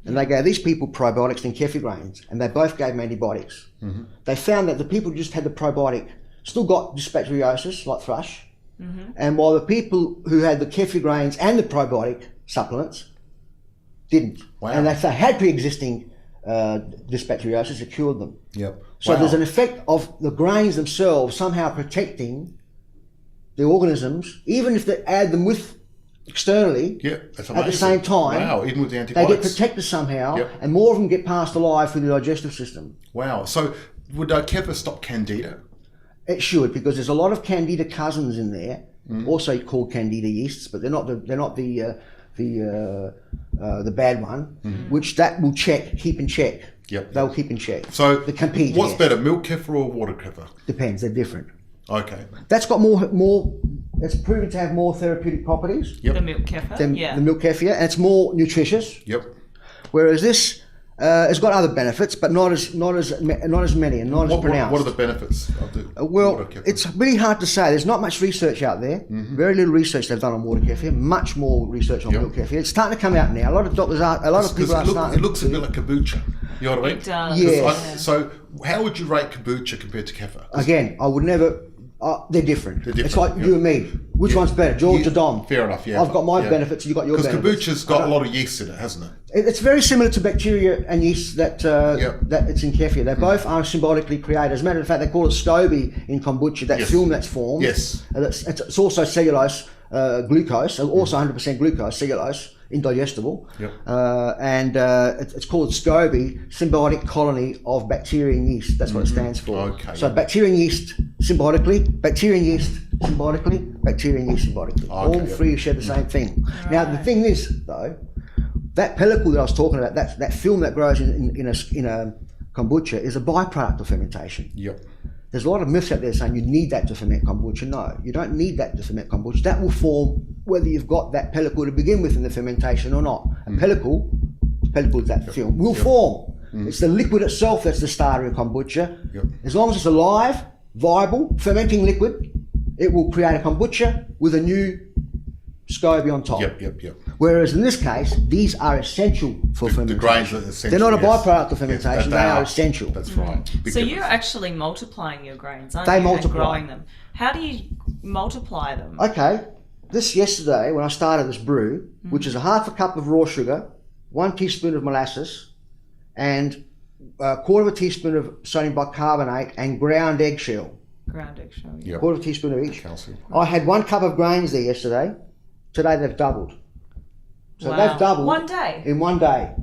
and they gave these people probiotics and Kefir Grains, and they both gave them antibiotics. Mm-hmm. They found that the people who just had the probiotic still got dysbacteriosis, like thrush, and while the people who had the Kefir Grains and the probiotic supplements didn't. Wow. And if they had pre-existing dysbacteriosis, it cured them. Yep. So there's an effect of the grains themselves somehow protecting the organisms, even if they add them with externally, that's at the same time. Wow, even with the They antibiotics. get protected somehow, and more of them get passed alive through the digestive system. Wow. So would kefir stop candida? It should, because there's a lot of candida cousins in there, also called candida yeasts, but they're not the bad one, which that will keep in check. Yep. They'll keep in check. So the compete. What's better, milk kefir or water kefir? Depends. They're different. Okay. That's got more. It's proven to have more therapeutic properties. The milk kefir. The milk kefir, and it's more nutritious. Yep. Whereas this, it's got other benefits, but not as many and not as pronounced. What are the benefits of the water kefir? It's really hard to say. There's not much research out there. Very little research they've done on water kefir. Much more research on milk kefir. It's starting to come out now. A lot of doctors are. A lot of people are starting. It looks a bit like kombucha. You know what I mean? It does. Yeah. So how would you rate kombucha compared to kefir? Again, I would never. They're different. It's like yeah. you and me. Which one's better, George or Dom? Fair enough, yeah. I've got my benefits, you've got your benefits. Because kombucha's got a lot of yeast in it, hasn't it? It's very similar to bacteria and yeast that it's in kefir. They both are symbiotically created. As a matter of fact, they call it SCOBY in kombucha, that film that's formed. Yes. It's also cellulose, glucose, also 100% glucose, cellulose, indigestible. Yep. And it's called SCOBY, symbiotic colony of bacteria and yeast. That's what it stands for. Okay. So bacteria and yeast symbiotically, bacteria and yeast symbiotically, bacteria and yeast symbiotically. All three share the same thing. Right. Now the thing is, though, that pellicle that I was talking about, that film that grows in a kombucha is a byproduct of fermentation. Yep. There's a lot of myths out there saying you need that to ferment kombucha. No, you don't need that to ferment kombucha. That will form whether you've got that pellicle to begin with in the fermentation or not. A pellicle is that film, will form. It's the liquid itself that's the starter in kombucha. Yep. As long as it's alive, viable, fermenting liquid, it will create a kombucha with a new SCOBY on top. Yep. Whereas in this case, these are essential for fermentation. The grains are essential. They're not a byproduct of fermentation, they are essential. That's right. So you're actually multiplying your grains, aren't they you? multiply. And growing them. How do you multiply them? Okay, yesterday when I started this brew, which is a half a cup of raw sugar, 1 teaspoon of molasses, and a quarter of a teaspoon of sodium bicarbonate and ground eggshell. Ground eggshell. Yep. Quarter of a teaspoon of each. Calcium. I had 1 cup of grains there yesterday. Today they've doubled. So they've doubled. 1 day? In 1 day.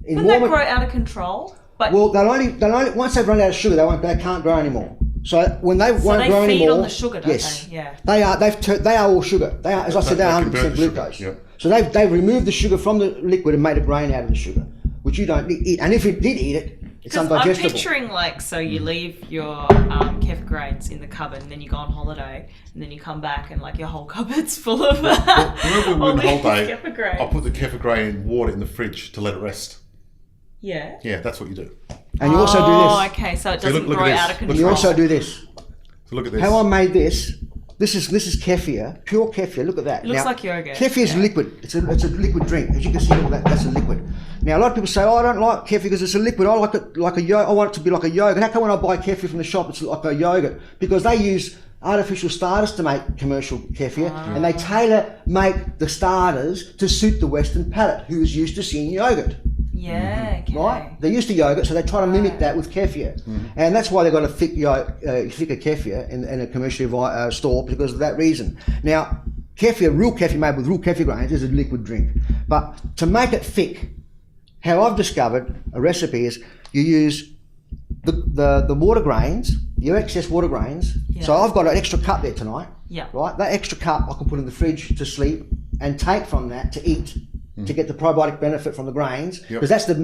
Wouldn't that grow out of control? But well, they'll only once they've run out of sugar, they can't grow anymore. So when they won't grow anymore, they feed on the sugar, don't yes, they? Yeah. They are all sugar. They are, as I said, they're 100% glucose. Yep. So they've removed the sugar from the liquid and made a grain out of the sugar, which you don't eat. And if you did eat it, it's undigestible. I'm picturing so you leave your Kefir Grains in the cupboard and then you go on holiday and then you come back and your whole cupboard's full of Remember when we went on holiday, Kefir Grains. I put the Kefir grain in water in the fridge to let it rest. Yeah. Yeah, that's what you do. And you also do this. Oh, okay, so it doesn't look grow at this. out of control. You also do this. So look at this. How I made this. This is kefir, pure kefir. Look at that. It looks like yogurt. Kefir is liquid. It's a liquid drink. As you can see, all that's a liquid. Now a lot of people say, "Oh, I don't like kefir because it's a liquid. I like it like a yogurt. I want it to be like a yogurt." How come when I buy kefir from the shop, it's like a yogurt? Because they use artificial starters to make commercial kefir, and they tailor-make the starters to suit the Western palate, who is used to seeing yogurt. Yeah, okay. Right? They're used to yogurt, so they try to mimic that with kefir. And that's why they've got a thicker kefir in a commercial store, because of that reason. Now, real kefir made with real kefir grains is a liquid drink. But to make it thick, how I've discovered a recipe is you use the water grains, your excess water grains. Yeah. So I've got an extra cup there tonight. Yeah. Right? That extra cup I can put in the fridge to sleep and take from that to eat. To get the probiotic benefit from the grains, because that's the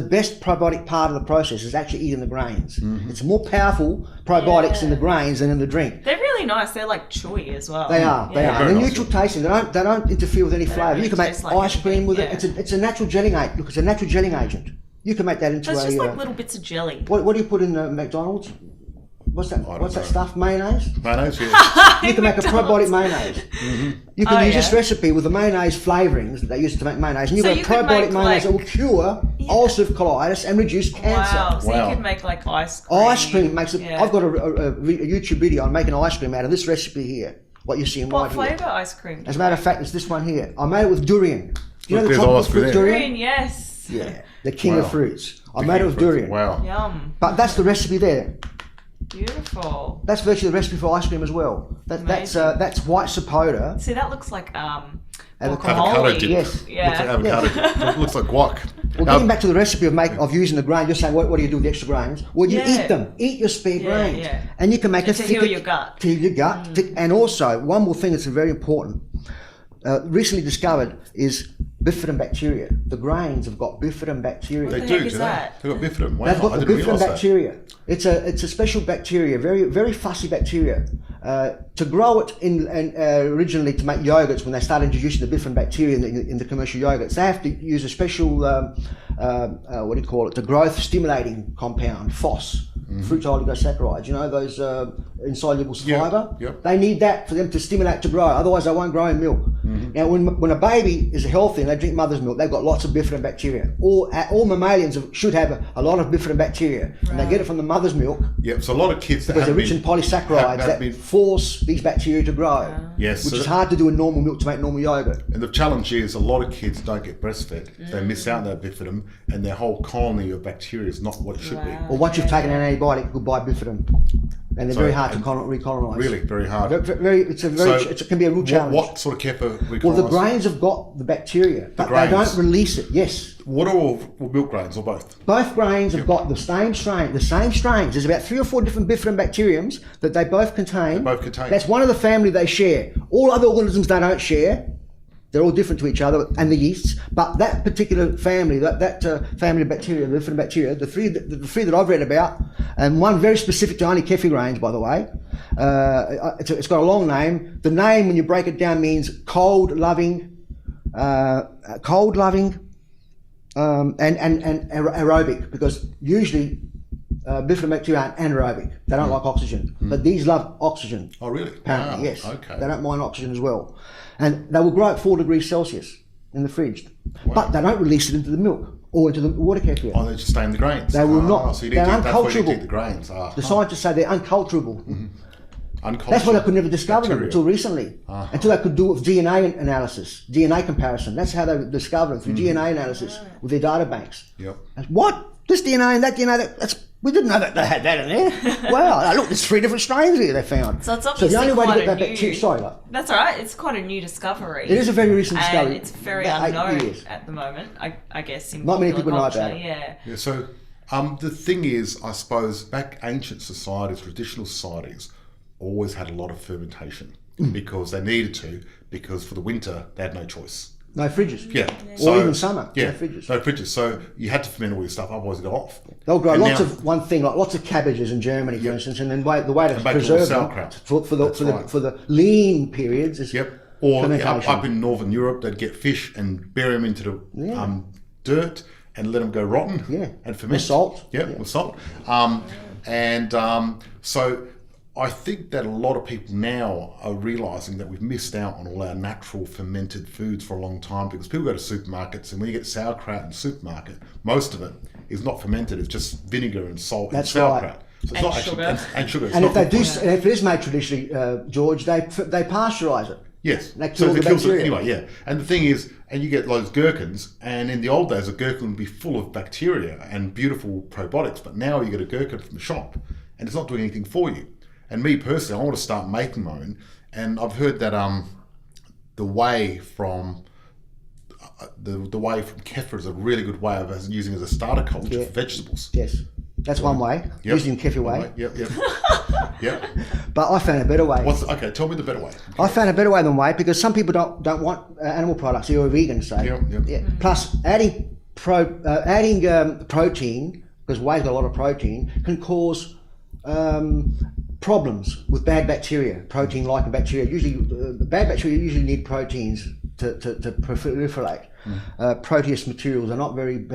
best probiotic part of the process is actually eating the grains. It's more powerful probiotics in the grains than in the drink. They're really nice. They're chewy as well. They are. They're neutral tasting. They don't interfere with any flavour. really You can make taste like ice cream with it. anything, It's a natural gelling agent. Look, it's a natural gelling agent. You can make that into So it's a. just like little bits of jelly. What do you put in McDonald's? what's that? I don't What's that know. stuff? Mayonnaise. Mayonnaise, yeah. You can make a probiotic mayonnaise. You can use this yeah. recipe with the mayonnaise flavourings that they use to make mayonnaise, and you've So got a you could probiotic make, mayonnaise that like- will cure ulcerative colitis and reduce cancer. Wow. So Wow. you could make like ice cream. Ice cream makes it. Yeah. I've got a YouTube video on making ice cream out of this recipe here. What you see in What white here. flavour ice cream? As a matter of fact, it's this one here. I made it with durian. You know Look, the there's tropical ice cream fruit there. durian? Green, yes. Yeah, the king Wow. of fruits. I The made it king with of fruits. durian. Wow. Yum. But that's the recipe there. Beautiful. That's virtually the recipe for ice cream as well. That's white sapota. See, that looks like Avocado guacamole. dip. Yes. Yeah. Looks like avocado dip. It looks like guac. Well, getting back to the recipe of using the grain, you're saying, what do you do with the extra grains? Well, you Yeah. eat them. Eat your spare Yeah, grains. yeah. And you can make To a thicker... heal your gut. To heal your gut. And also, one more thing that's very important, recently discovered, is bifidobacteria. The grains have got bifidobacteria. They the do, heck is do that? they? They've got bifidum. Wow, They've got I the didn't realise that. bifidobacteria. It's a special bacteria, very very fussy bacteria. To grow it originally to make yogurts, when they started introducing the bifidobacteria in the commercial yogurts, they have to use a special what do you call it? The growth stimulating compound, FOS, fructose oligosaccharides. You know those insoluble fibre. Yep. They need that for them to stimulate to grow. Otherwise, they won't grow in milk. Now, when a baby is healthy and they drink mother's milk, they've got lots of bifidobacteria. All mammalians should have a lot of bifidobacteria, and they get it from the mother's milk Yep, so a lot of kids that because they're have rich in polysaccharides have that been- force these bacteria to grow. Yes, which so is that- hard to do in normal milk to make normal yogurt. And the challenge is a lot of kids don't get breastfed. They miss out on that bifidum, and their whole colony of bacteria is not what it should be. Or once you've taken an antibiotic, goodbye bifidum, and they're So, very hard to and recolonise. Really, very hard. It can be a real challenge. What sort of kefir Well, the recolonise? grains have got the bacteria, but they grains. don't release it. Yes. What are all milk grains or both? Both grains have got the same strains. There's about 3 or 4 different bifidobacteriums that they both contain. They both contain. That's one of the family they share. All other organisms they don't share. They're all different to each other, and the yeasts. But that particular family, that family of bacteria, the bifidobacteria, the three that I've read about, and one very specific to only kefir grains, by the way. It's got a long name. The name, when you break it down, means cold loving, and aerobic, because usually bifidobacteria aren't anaerobic. They don't like oxygen, but these love oxygen. Oh, really? Apparently, Wow, yes. okay. They don't mind oxygen as well. And they will grow at 4 degrees Celsius in the fridge. But they don't release it into the milk or into the water kefir. Oh, they just stay in the grains. They will not. So you need They're to, that's why you need to unculturable. eat the grains. The scientists say they're unculturable. Uncultured That's why they could never discover them bacteria. until recently. Until they could do it with DNA analysis, DNA comparison. That's how they discovered it, through DNA analysis with their data banks. Yep. What? This DNA and that DNA, we didn't know that they had that in there. Wow, look, there's 3 different strains here they found. So it's obviously the only way to quite get that a new... bacteria, sorry, That's all right. It's quite a new discovery. it is a very recent discovery. And it's very About 8 unknown years. at the moment, I guess. In Not many popular people know about culture, it. Yeah. Yeah, so the thing is, I suppose, back ancient societies, traditional societies, always had a lot of fermentation because they needed to, because for the winter they had no choice. No fridges. Yeah. Or even summer. Yeah. No fridges. No fridges. So you had to ferment all your stuff, otherwise it got off. They'll grow And lots now- of one thing, like lots of cabbages in Germany, for instance, and then the way to And make it all preserve them sauerkraut. for That's right. the lean periods is Yep. Or fermentation. up in Northern Europe, they'd get fish and bury them into the dirt and let them go rotten. Yeah. And ferment. With salt. Yeah, Yeah. with salt. So I think that a lot of people now are realising that we've missed out on all our natural fermented foods for a long time, because people go to supermarkets, and when you get sauerkraut in the supermarket, most of it is not fermented. It's just vinegar and salt That's and sauerkraut. right. So it's And not sugar. actually and sugar. It's And not if they good do, for you. and if it is made traditionally, George, they pasteurise it. Yes, They so kill it the kills it bacteria. anyway. Yeah, and the thing is, and you get those gherkins, and in the old days, a gherkin would be full of bacteria and beautiful probiotics, but now you get a gherkin from the shop, and it's not doing anything for you. And me personally, I want to start making my own, and I've heard that the whey from kefir is a really good way of using as a starter culture for vegetables. Yes, that's one way, Yep. using kefir whey. Yep. Yep. But I found a better way. Okay, tell me the better way. I found a better way than whey, because some people don't want animal products. You're a vegan, say. Yep. Yeah. Plus, adding protein, because whey's got a lot of protein, can cause problems with bad bacteria, protein-like bacteria. Usually, bad bacteria usually need proteins to proliferate. Proteus materials are not very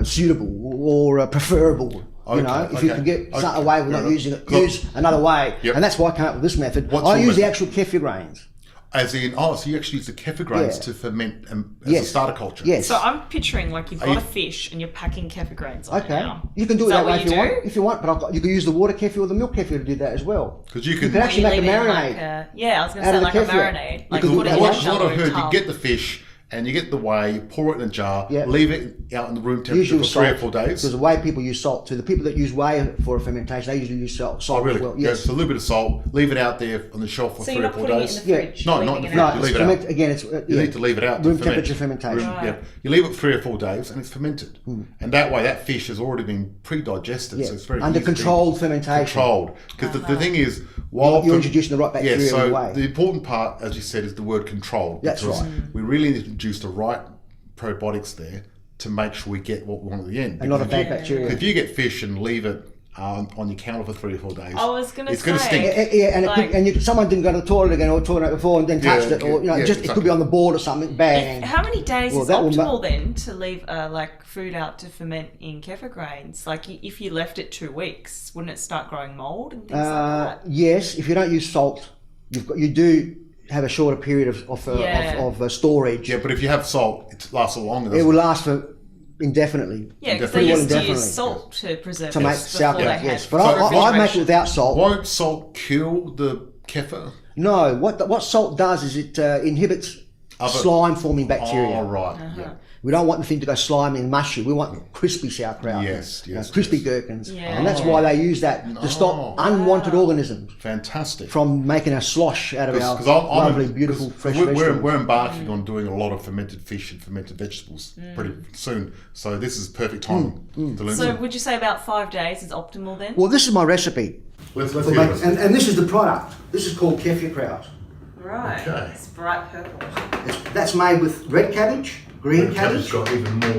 suitable or preferable You know, if you can get something away with not using it, use another way. Yep. And that's why I came up with this method. What's I your use the method? actual kefir grains. As in, so you actually use the kefir grains Yeah. to ferment as a starter culture? Yes. So I'm picturing like you've got a fish and you're packing kefir grains on it Okay. now. You can do it Is that way what if you do? want. If you want, but you can use the water kefir or the milk kefir to do that as well. Because you can actually make a Leave it in marinade. I was going to out say of the like a kefir. marinade. Like can do put it that. in what a I've shallow heard, tub. you get the fish and you get the whey, you pour it in a jar, Yeah. leave it out in the room temperature Usually for with 3 or salt, 4 days. because the way people use salt too. The people that use whey for a fermentation, they usually use salt Oh, really? as well. Yeah, Yes. so a little bit of salt, leave it out there on the shelf for So 3 you're or not 4 putting days. it in the Yeah. fridge. No, you're not leaving in it the out. fridge. Leave it out. Again, it's You need to leave it out. room to ferment. temperature fermentation. Right. Yeah, you leave it 3 or 4 days, and it's fermented. And that way, that fish has already been pre-digested, so it's very Under easy to controlled fermentation. Controlled, because the thing is, while You're introducing the right bacteria Yeah, so in the way. the important part, as you said, is the word controlled. That's because right. We really need to introduce the right probiotics there to make sure we get what we want at the end. And not a Because bad bacteria. if you get fish and leave it on your counter for 3 or 4 days, I was going to it's say. going to stink. Yeah, and someone didn't go to the toilet again or toilet before and then touched it, or it could exactly. be on the board or something. Bang. How many days Well, is that will optimal then to leave like food out to ferment in kefir grains? Like if you left it 2 weeks, wouldn't it start growing mold and things like that? Yes, if you don't use salt, you do have a shorter period of storage. Yeah, but if you have salt, it lasts a lot longer. It doesn't will last for indefinitely. Yeah, because they Indefinitely. used to Indefinitely. use salt to preserve To it make before sauerkraut, they had yes. But So I make it refrigeration. without salt. Won't salt kill the kefir? No, what salt does is it inhibits slime forming bacteria. Oh, right. Yeah. We don't want the thing to go slimy and mushy. We want crispy sauerkraut. Yes, yes, crispy yes. gherkins. Yeah. And that's why they use that to stop unwanted organisms Fantastic. from making a slosh out of our Because lovely, beautiful, fresh vegetables. we're embarking on doing a lot of fermented fish and fermented vegetables pretty soon. So this is perfect timing to learn. So would you say about 5 days is optimal then? Well, this is my recipe. let's For hear make- this. and this is the product. This is called Kefir kraut. Right. Okay. It's bright purple. That's made with red cabbage, green Cabbage's cabbage, got even more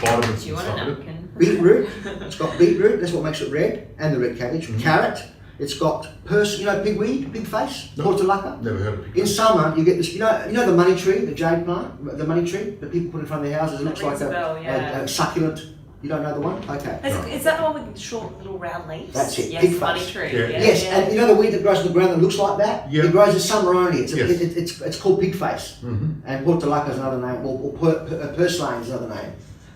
vitamins Do you and want a stuff in it. napkin? beetroot. It's got beetroot. That's what makes it red, and the red cabbage. Carrot. It's got pigweed, pig face, portulaca. Never heard of it. In summer, you get this. You know the money tree, the jade plant, the money tree that people put in front of their houses. It looks like rings a bell, yeah. a succulent. You don't know the one? Okay. Is that the one with the short little round leaves? That's it, Yes, pig money face. tree. Yeah. Yes, and you know the weed that grows on the ground that looks like that? Yeah. It grows in summer only. It's Yes. it's called pig face. And portulaca is another name, or purslane is another name.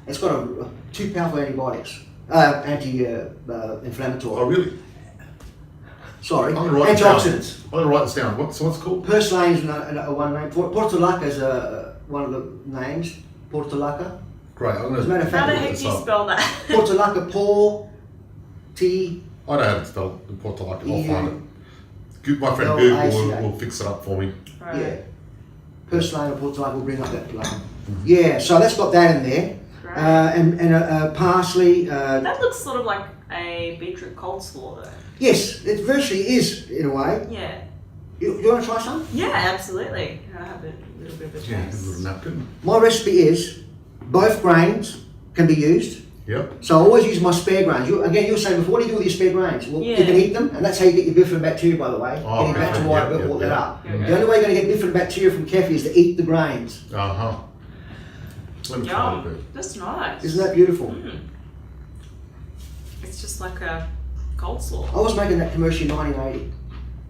It's got two powerful antibiotics, anti-inflammatory. Oh, really? Sorry, I'm going to write this down. antioxidants. I'm going to write this down. What's it called? Purslane is one name. Portulaca is one of the names. Portulaca. Great. I'm As a going matter to. of How the fact, heck do you spell that? portulaca, I know how to spell the portulaca. I'll EU. find it. My friend L-A-C-A. Google will fix it up for me. Right. Yeah. Purslane or portulaca will bring up that plant. Yeah, so that's got that in there. Great. And parsley. That looks sort of like a beetroot cold slaw though. Yes, it virtually is in a way. Yeah. You want to try some? Yeah, absolutely. Can I have a little bit of a Yeah, a taste? little napkin. My recipe is both grains can be used. Yep. So I always use my spare grains. You were saying before, what do you do with your spare grains? Well, Yeah. you can eat them, and that's how you get your bifidobacteria bacteria, by the way. Oh, Getting back to okay. why I Yep, brought yep, that yep. up. Okay. The only way you're going to get bifidobacteria bacteria from kefir is to eat the grains. Uh huh. Let me try it a bit. Yum. That's nice. Isn't that beautiful? It's just like a cold slaw. I was making that commercial in 1980.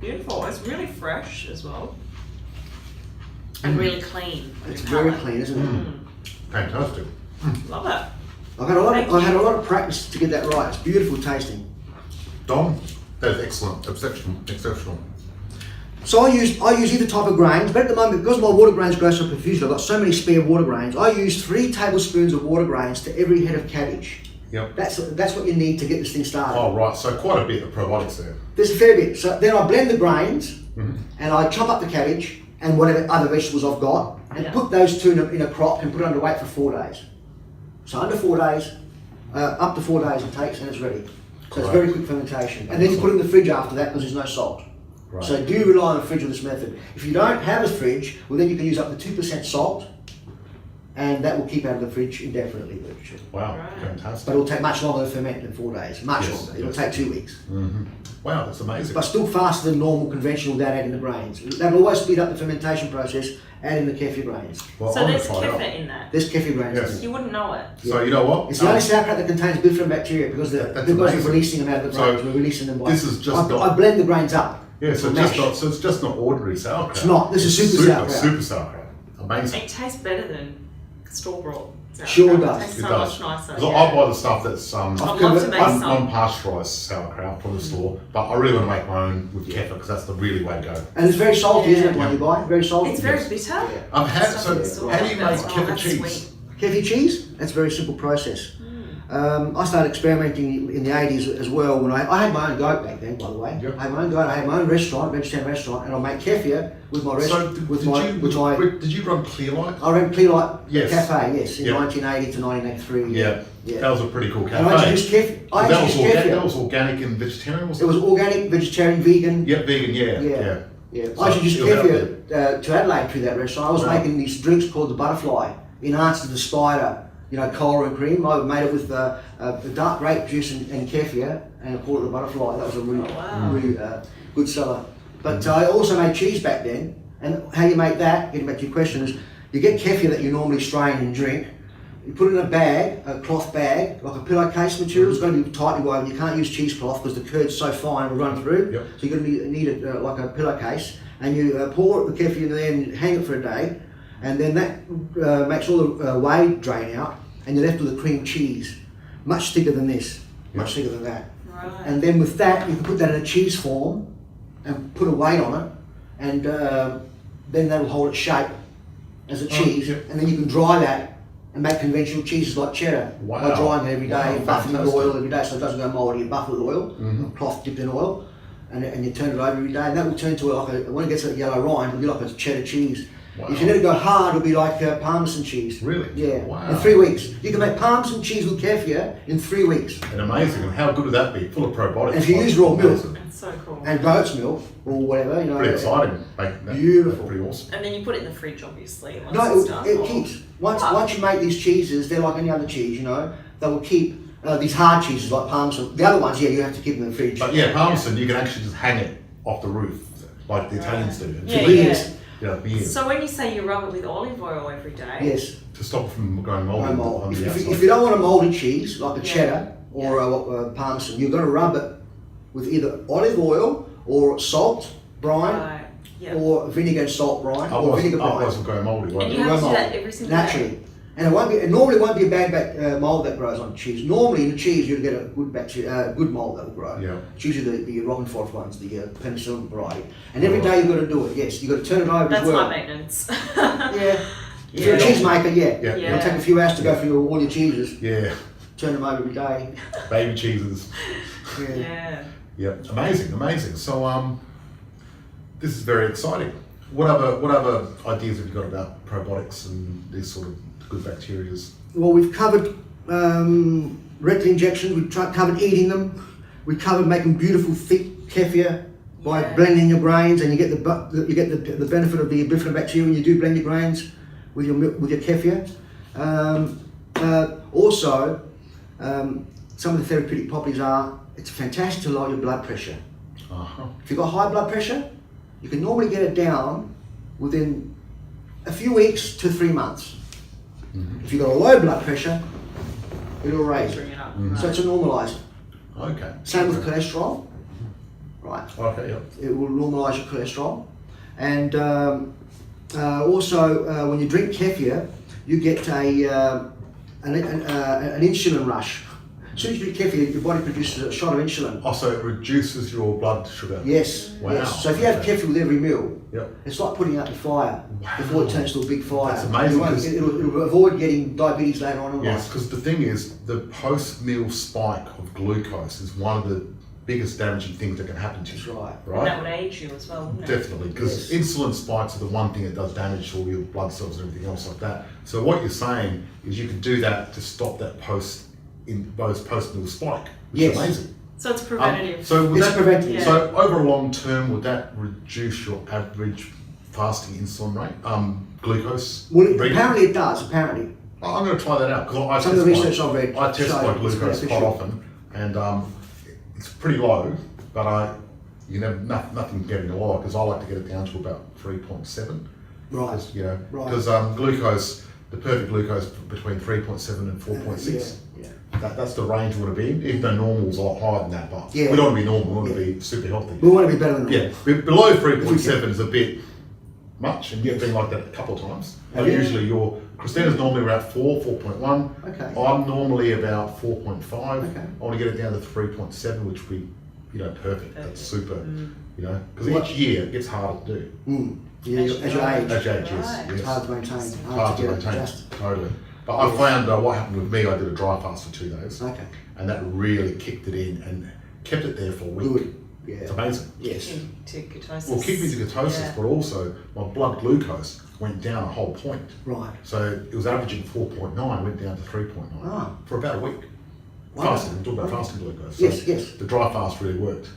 Beautiful. It's really fresh as well. And really clean. on It's your very palate. clean, isn't it? Fantastic. Love it. I had a Thank lot you. of practice to get that right. It's beautiful tasting. Dom, that is excellent. Exceptional. So I use either type of grains, but at the moment, because my water grains grow so profusely, I've got so many spare water grains, I use 3 tablespoons of water grains to every head of cabbage. Yep. That's what you need to get this thing started. Oh, right. So quite a bit of probiotics there. There's a fair bit. So then I blend the grains, and I chop up the cabbage and whatever other vegetables I've got, and Yeah. put those two in a crock and put it under weight for 4 days. So under 4 days, up to 4 days it takes, and it's ready. So it's very quick fermentation. And then you put it in the fridge after that because there's no salt. Right. So do rely on the fridge with this method. If you don't have a fridge, well then you can use up to 2% salt and that will keep out of the fridge indefinitely. Wow, Right. fantastic. But it'll take much longer to ferment than 4 days. Much Yes, longer. It'll yes. take 2 weeks. Wow, that's amazing. But still faster than normal conventional without adding the grains. That'll always speed up the fermentation process, adding the kefir grains. Well, So I'm gonna there's try it out. kefir in that. There's kefir grains Yes. in it. You wouldn't know it. So you know what? It's the only sauerkraut that contains different bacteria because That's we're amazing. releasing them out of the So grains. We're releasing them by. this is just not- I blend the grains up. Yeah, so to it's just mash. not, so it's just not ordinary sauerkraut. It's not. This is super sauerkraut. Super sauerkraut. Amazing. It tastes better than store-bought. Sure It does. tastes It so does. much nicer. 'Cause I buy the stuff that's I'd love to make some. non-pasteurised sauerkraut from the store, but I really want to make my own with kefir because that's the really way to go. And it's very salty, Yeah. isn't it, the one you buy? Very salty. It's very Yes. bitter. So Stuff in the store. how do you make That's kefir that's cheese? sweet. Kefir cheese, that's a very simple process. I started experimenting in the 80s as well when I had my own goat back then, by the way. Yep. I had my own goat, I had my own restaurant, vegetarian restaurant, and I make kefir with my So restaurant. did you run Clearlight? I ran Clearlight Yes. Cafe, yes, in Yep. 1980 to 1983. Yeah. Yeah. That was a pretty cool And I cafe. introduced kefir. I that, was introduced kefir. that was organic and vegetarian, wasn't It was organic, vegetarian, vegan. Yeah, vegan, yeah. Yeah. Yeah. I introduced So, you'll kefir to Adelaide through that restaurant. I was Wow. making these drinks called the Butterfly in answer to the spider. You know, cola and cream. I made it with dark grape juice and kefir, and I called it the Butterfly. That was a really, wow. really good seller. But I also made cheese back then. And how you make that, getting back to your question, is you get kefir that you normally strain and drink. You put it in a bag, a cloth bag, like a pillowcase material. It's got to be tightly woven. You can't use cheesecloth because the curd's so fine it will run through. Yep. So you're going to need it like a pillowcase. And you pour the kefir in there and hang it for a day. And then that makes all the whey drain out. And you're left with a cream cheese. Much thicker than this. Much thicker than that. Right. And then with that, you can put that in a cheese form and put a weight on it. And then that'll hold its shape as a cheese. yep. And then you can dry that and make conventional cheeses like cheddar Wow. by drying it every day Wow, and buffing it with fantastic. oil every day so it doesn't go mouldy. You buff it with oil, cloth dipped in oil, and you turn it over every day. And that will turn to when it gets a yellow rind, it'll be like a cheddar cheese. Wow. If you let it go hard, it'll be like Parmesan cheese. Really? Yeah. Wow. In 3 weeks. You can make Parmesan cheese with kefir in 3 weeks. And amazing. And how good would that be? Full of probiotics. And if you use raw milk, Amazing. It's so cool. and goat's milk or whatever, you know. Pretty exciting. Making that. Beautiful. Pretty awesome. And then you put it in the fridge, obviously. Once No, it's done. it or- keeps. Once Wow. once you make these cheeses, they're like any other cheese, you know. They will keep these hard cheeses like Parmesan. The other ones, yeah, you have to keep them in the fridge. But yeah, Parmesan, you can actually just hang it off the roof like the Italians do. Yeah, For years. yeah. Yeah, for years. So when you say you rub it with olive oil every day, Yes, To stop it from going mold. no mold. on If, the if, outside. if you don't want a molded cheese like a Yeah. cheddar or a Parmesan, you've got to rub it with either olive oil or salt brine right, yeah. or vinegar and salt brine or Otherwise, vinegar brine. otherwise it'll go moldy. won't And it? you have to do mold. that every single Naturally. day. And it normally won't be a bad mold that grows on cheese. Normally in a cheese you'll get a good bacteria, good mold that will grow. Yeah. It's usually the Rockenforth ones, the penicillin variety. And every day you've got to do it. Yes, you've got to turn it over That's as well. my maintenance. Yeah. If you're a Yeah. cheese maker, yeah. Yeah. It'll take a few hours to go through all your cheeses. Yeah. Turn them over every day. Baby cheeses. Yeah. Yeah. Yep. Amazing, amazing. So this is very exciting. What other ideas have you got about probiotics and these sort of good bacterias? Well, we've covered rectal injections. We've covered eating them. We covered making beautiful thick kefir by Yeah. blending your grains, and you get the benefit of the bifidobacteria when you do blend your grains with your milk, with your kefir. Also, some of the therapeutic properties are it's fantastic to lower your blood pressure. Uh-huh. If you've got high blood pressure, you can normally get it down within a few weeks to 3 months. If you've got a low blood pressure, it'll raise Bring it. it up. So it's a normalizer. Okay. Same with cholesterol, right? Okay, yep. It will normalise your cholesterol. And also, when you drink kefir, you get an insulin rush. As soon as you drink kefir, your body produces a shot of insulin. Also, it reduces your blood sugar. Yes, Wow. yes. So if you have Okay. kefir with every meal, Yep. it's like putting out the fire before it turns to a big fire. That's amazing, You won't- 'cause- It'll avoid getting diabetes later on in Yes, life. because the thing is, the post-meal spike of glucose is one of the biggest damaging things that can happen to That's you. right. And that would age you as well, wouldn't it? Definitely, because Yes. insulin spikes are the one thing that does damage to all your blood cells and everything else like that. So what you're saying is you can do that to stop that post-meal spike, which Yes. is amazing. So it's preventative. So would It's that, preventative. So over a long term, would that reduce your average fasting insulin rate, glucose. Well, reading. apparently it does. Apparently. I'm going to try that out because Some of the research I've read I test show my it's glucose quite beneficial. often, and it's pretty low, but you know nothing getting lower because I like to get it down to about 3.7. Right. You know, Right. because glucose, the perfect glucose between 3.7 and 4.6. Yeah. That's the range we want to be in, even though normal's a lot higher than that, but Yeah. we don't want to be normal, we want to be super healthy. We want to be better than Yeah, below 3.7 is a bit much, and you've been like that a couple of times. Have Like you? usually Christina's normally around 4.1. Okay. I'm normally about 4.5. Okay. I want to get it down to 3.7, which we, perfect. That's super, because What- each year it gets harder to do. Yeah, as you age. As you age, yes. Right. It's yes. hard to maintain. Hard to get maintain, adjusted. totally. But I found what happened with me, I did a dry fast for 2 days. Okay. And that really kicked it in and kept it there for a week. Good. Yeah. It's amazing. Yes. To ketosis. Well, kicked me to ketosis, Yeah. but also my blood glucose went down a whole point. Right. So it was averaging 4.9, went down to 3.9 Ah. for about a week. Wow. Fasting, we're talking about fasting glucose. So Yes, yes. The dry fast really worked.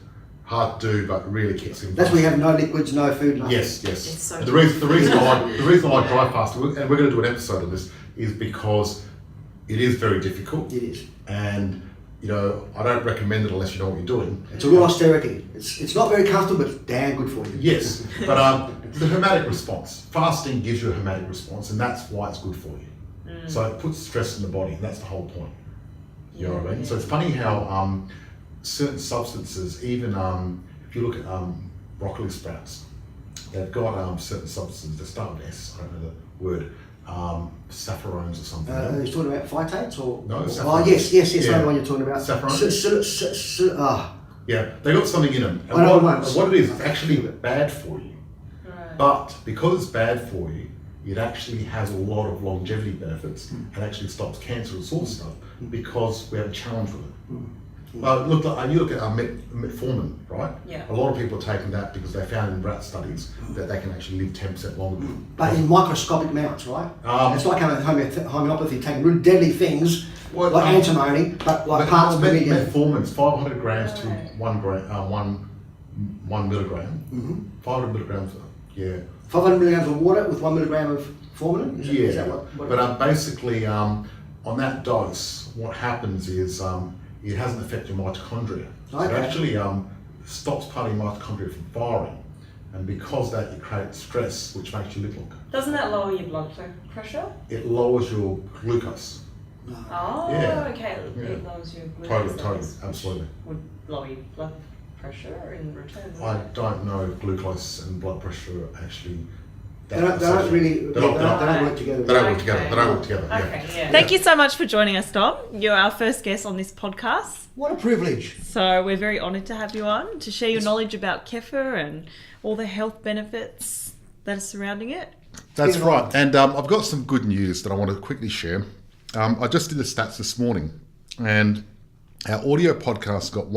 Hard to do, but really kicks in. That's where you have no liquids, no food, nothing. Yes, yes. It's so And the reason I like dry fasting, and we're going to do an episode on this, is because it is very difficult. It is. And I don't recommend it unless you know what you're doing. It's a real austerity. It's not very comfortable, but it's damn good for you. Yes, but the hermetic response. Fasting gives you a hermetic response, and that's why it's good for you. So it puts stress in the body, and that's the whole point. You know what I mean? So it's funny how certain substances, even if you look at broccoli sprouts, they've got certain substances that start with S. I don't know the word. Saffrones or something. Are you talking about phytates or? No, Oh, saffron. yes, I know Yeah. the one you're talking about. Saffron? Ah, Yeah, they got something in them. And I know what, once. what it is, it's actually bad for you. Right. But because it's bad for you, it actually has a lot of longevity benefits and actually stops cancer and sort of stuff because we have a challenge with it. You look at metformin, right? Yeah. A lot of people are taking that because they found in rat studies that they can actually live 10% longer. but in microscopic amounts, right? Um, It's like homeopathy, taking really deadly things Well, like antimony, but like parts of the medium. Metformin's 500 grams to Right. 1 milligram. 500 milligrams, yeah. 500 milligrams of water with 1 milligram of formalin. Is that Yeah, what but basically on that dose, what happens is it hasn't affected your mitochondria. So it Okay. actually stops part of your mitochondria from firing, and because that, it creates stress, which makes you live longer. Doesn't that lower your blood pressure? It lowers your glucose. Oh, Yeah. okay. Yeah. It lowers your glucose Totally, levels, which absolutely. Would lower your blood pressure in return. I don't know if glucose and blood pressure are actually. They don't really. They don't work together. They don't work together. They don't work together. Okay, Yeah. yeah. Thank you so much for joining us, Dom. You're our first guest on this podcast. What a privilege. So we're very honoured to have you on to share your knowledge about kefir and all the health benefits that are surrounding it. That's Been right. on. And I've got some good news that I want to quickly share. I just did the stats this morning, and our audio podcast got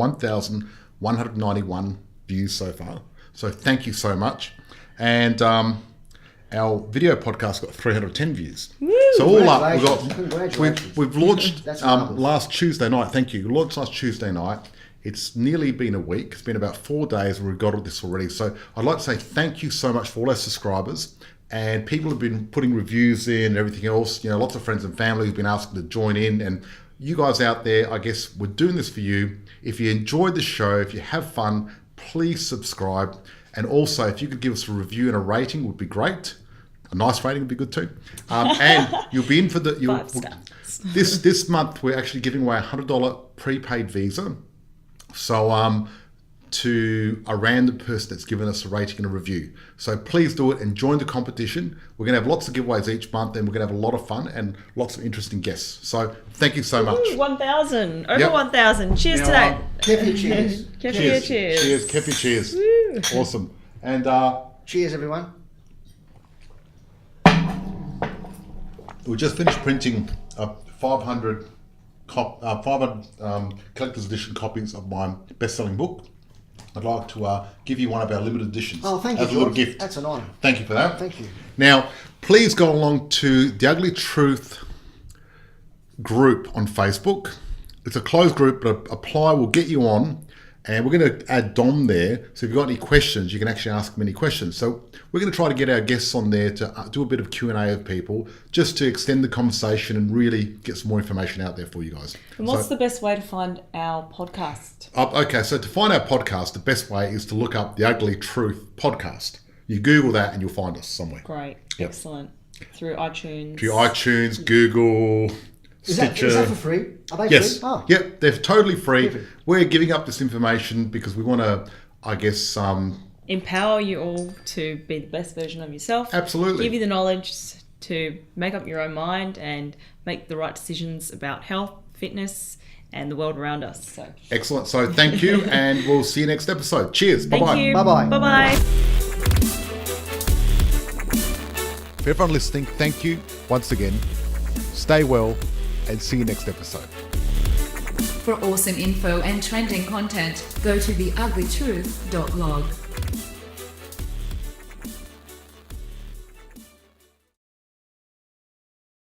1,191 views so far. So thank you so much. And our video podcast got 310 views. So all up, Congratulations. we've launched That's marvelous. last Tuesday night. Thank you. Launched last Tuesday night. It's nearly been a week. It's been about 4 days and we've got all this already. So I'd like to say thank you so much for all our subscribers. And people have been putting reviews in and everything else. Lots of friends and family have been asking to join in. And you guys out there, I guess we're doing this for you. If you enjoyed the show, if you have fun, please subscribe. And also, if you could give us a review and a rating, would be great. A nice rating would be good too. And you'll be in for the... 5 stars. This month, we're actually giving away a $100 prepaid visa. So to a random person that's given us a rating and a review. So please do it and join the competition. We're going to have lots of giveaways each month and we're going to have a lot of fun and lots of interesting guests. So thank you so much. Ooh, 1,000. Over Yep. 1,000. Cheers to that. Kefir cheers. Kefir cheers. Cheers. Kefir cheers. Woo. Awesome. And Cheers, everyone. we just finished printing 500 collector's edition copies of my best-selling book. I'd like to give you one of our limited editions Oh, thank you, as a little George. gift. That's an honour. Thank you for that. Thank you. Now, please go along to the Ugly Truth group on Facebook. It's a closed group, but apply will get you on. And we're going to add Dom there. So if you've got any questions, you can actually ask him any questions. So we're going to try to get our guests on there to do a bit of Q&A of people, just to extend the conversation and really get some more information out there for you guys. And what's the best way to find our podcast? Okay, so to find our podcast, the best way is to look up the Ugly Truth podcast. You Google that and you'll find us somewhere. Great. Yep. Excellent. Through iTunes. Through iTunes, Google, Stitcher. Is that for free? Are they Yes. free? Oh. Yep, they're totally free. Perfect. We're giving up this information because we want to, I guess, empower you all to be the best version of yourself. Absolutely. Give you the knowledge to make up your own mind and make the right decisions about health, fitness, and the world around us. So Excellent. So thank you, and we'll see you next episode. Cheers. Bye-bye. thank you. Bye-bye. Bye-bye. For everyone listening, thank you once again. Stay well, and see you next episode. For awesome info and trending content, go to theuglytruth.blog.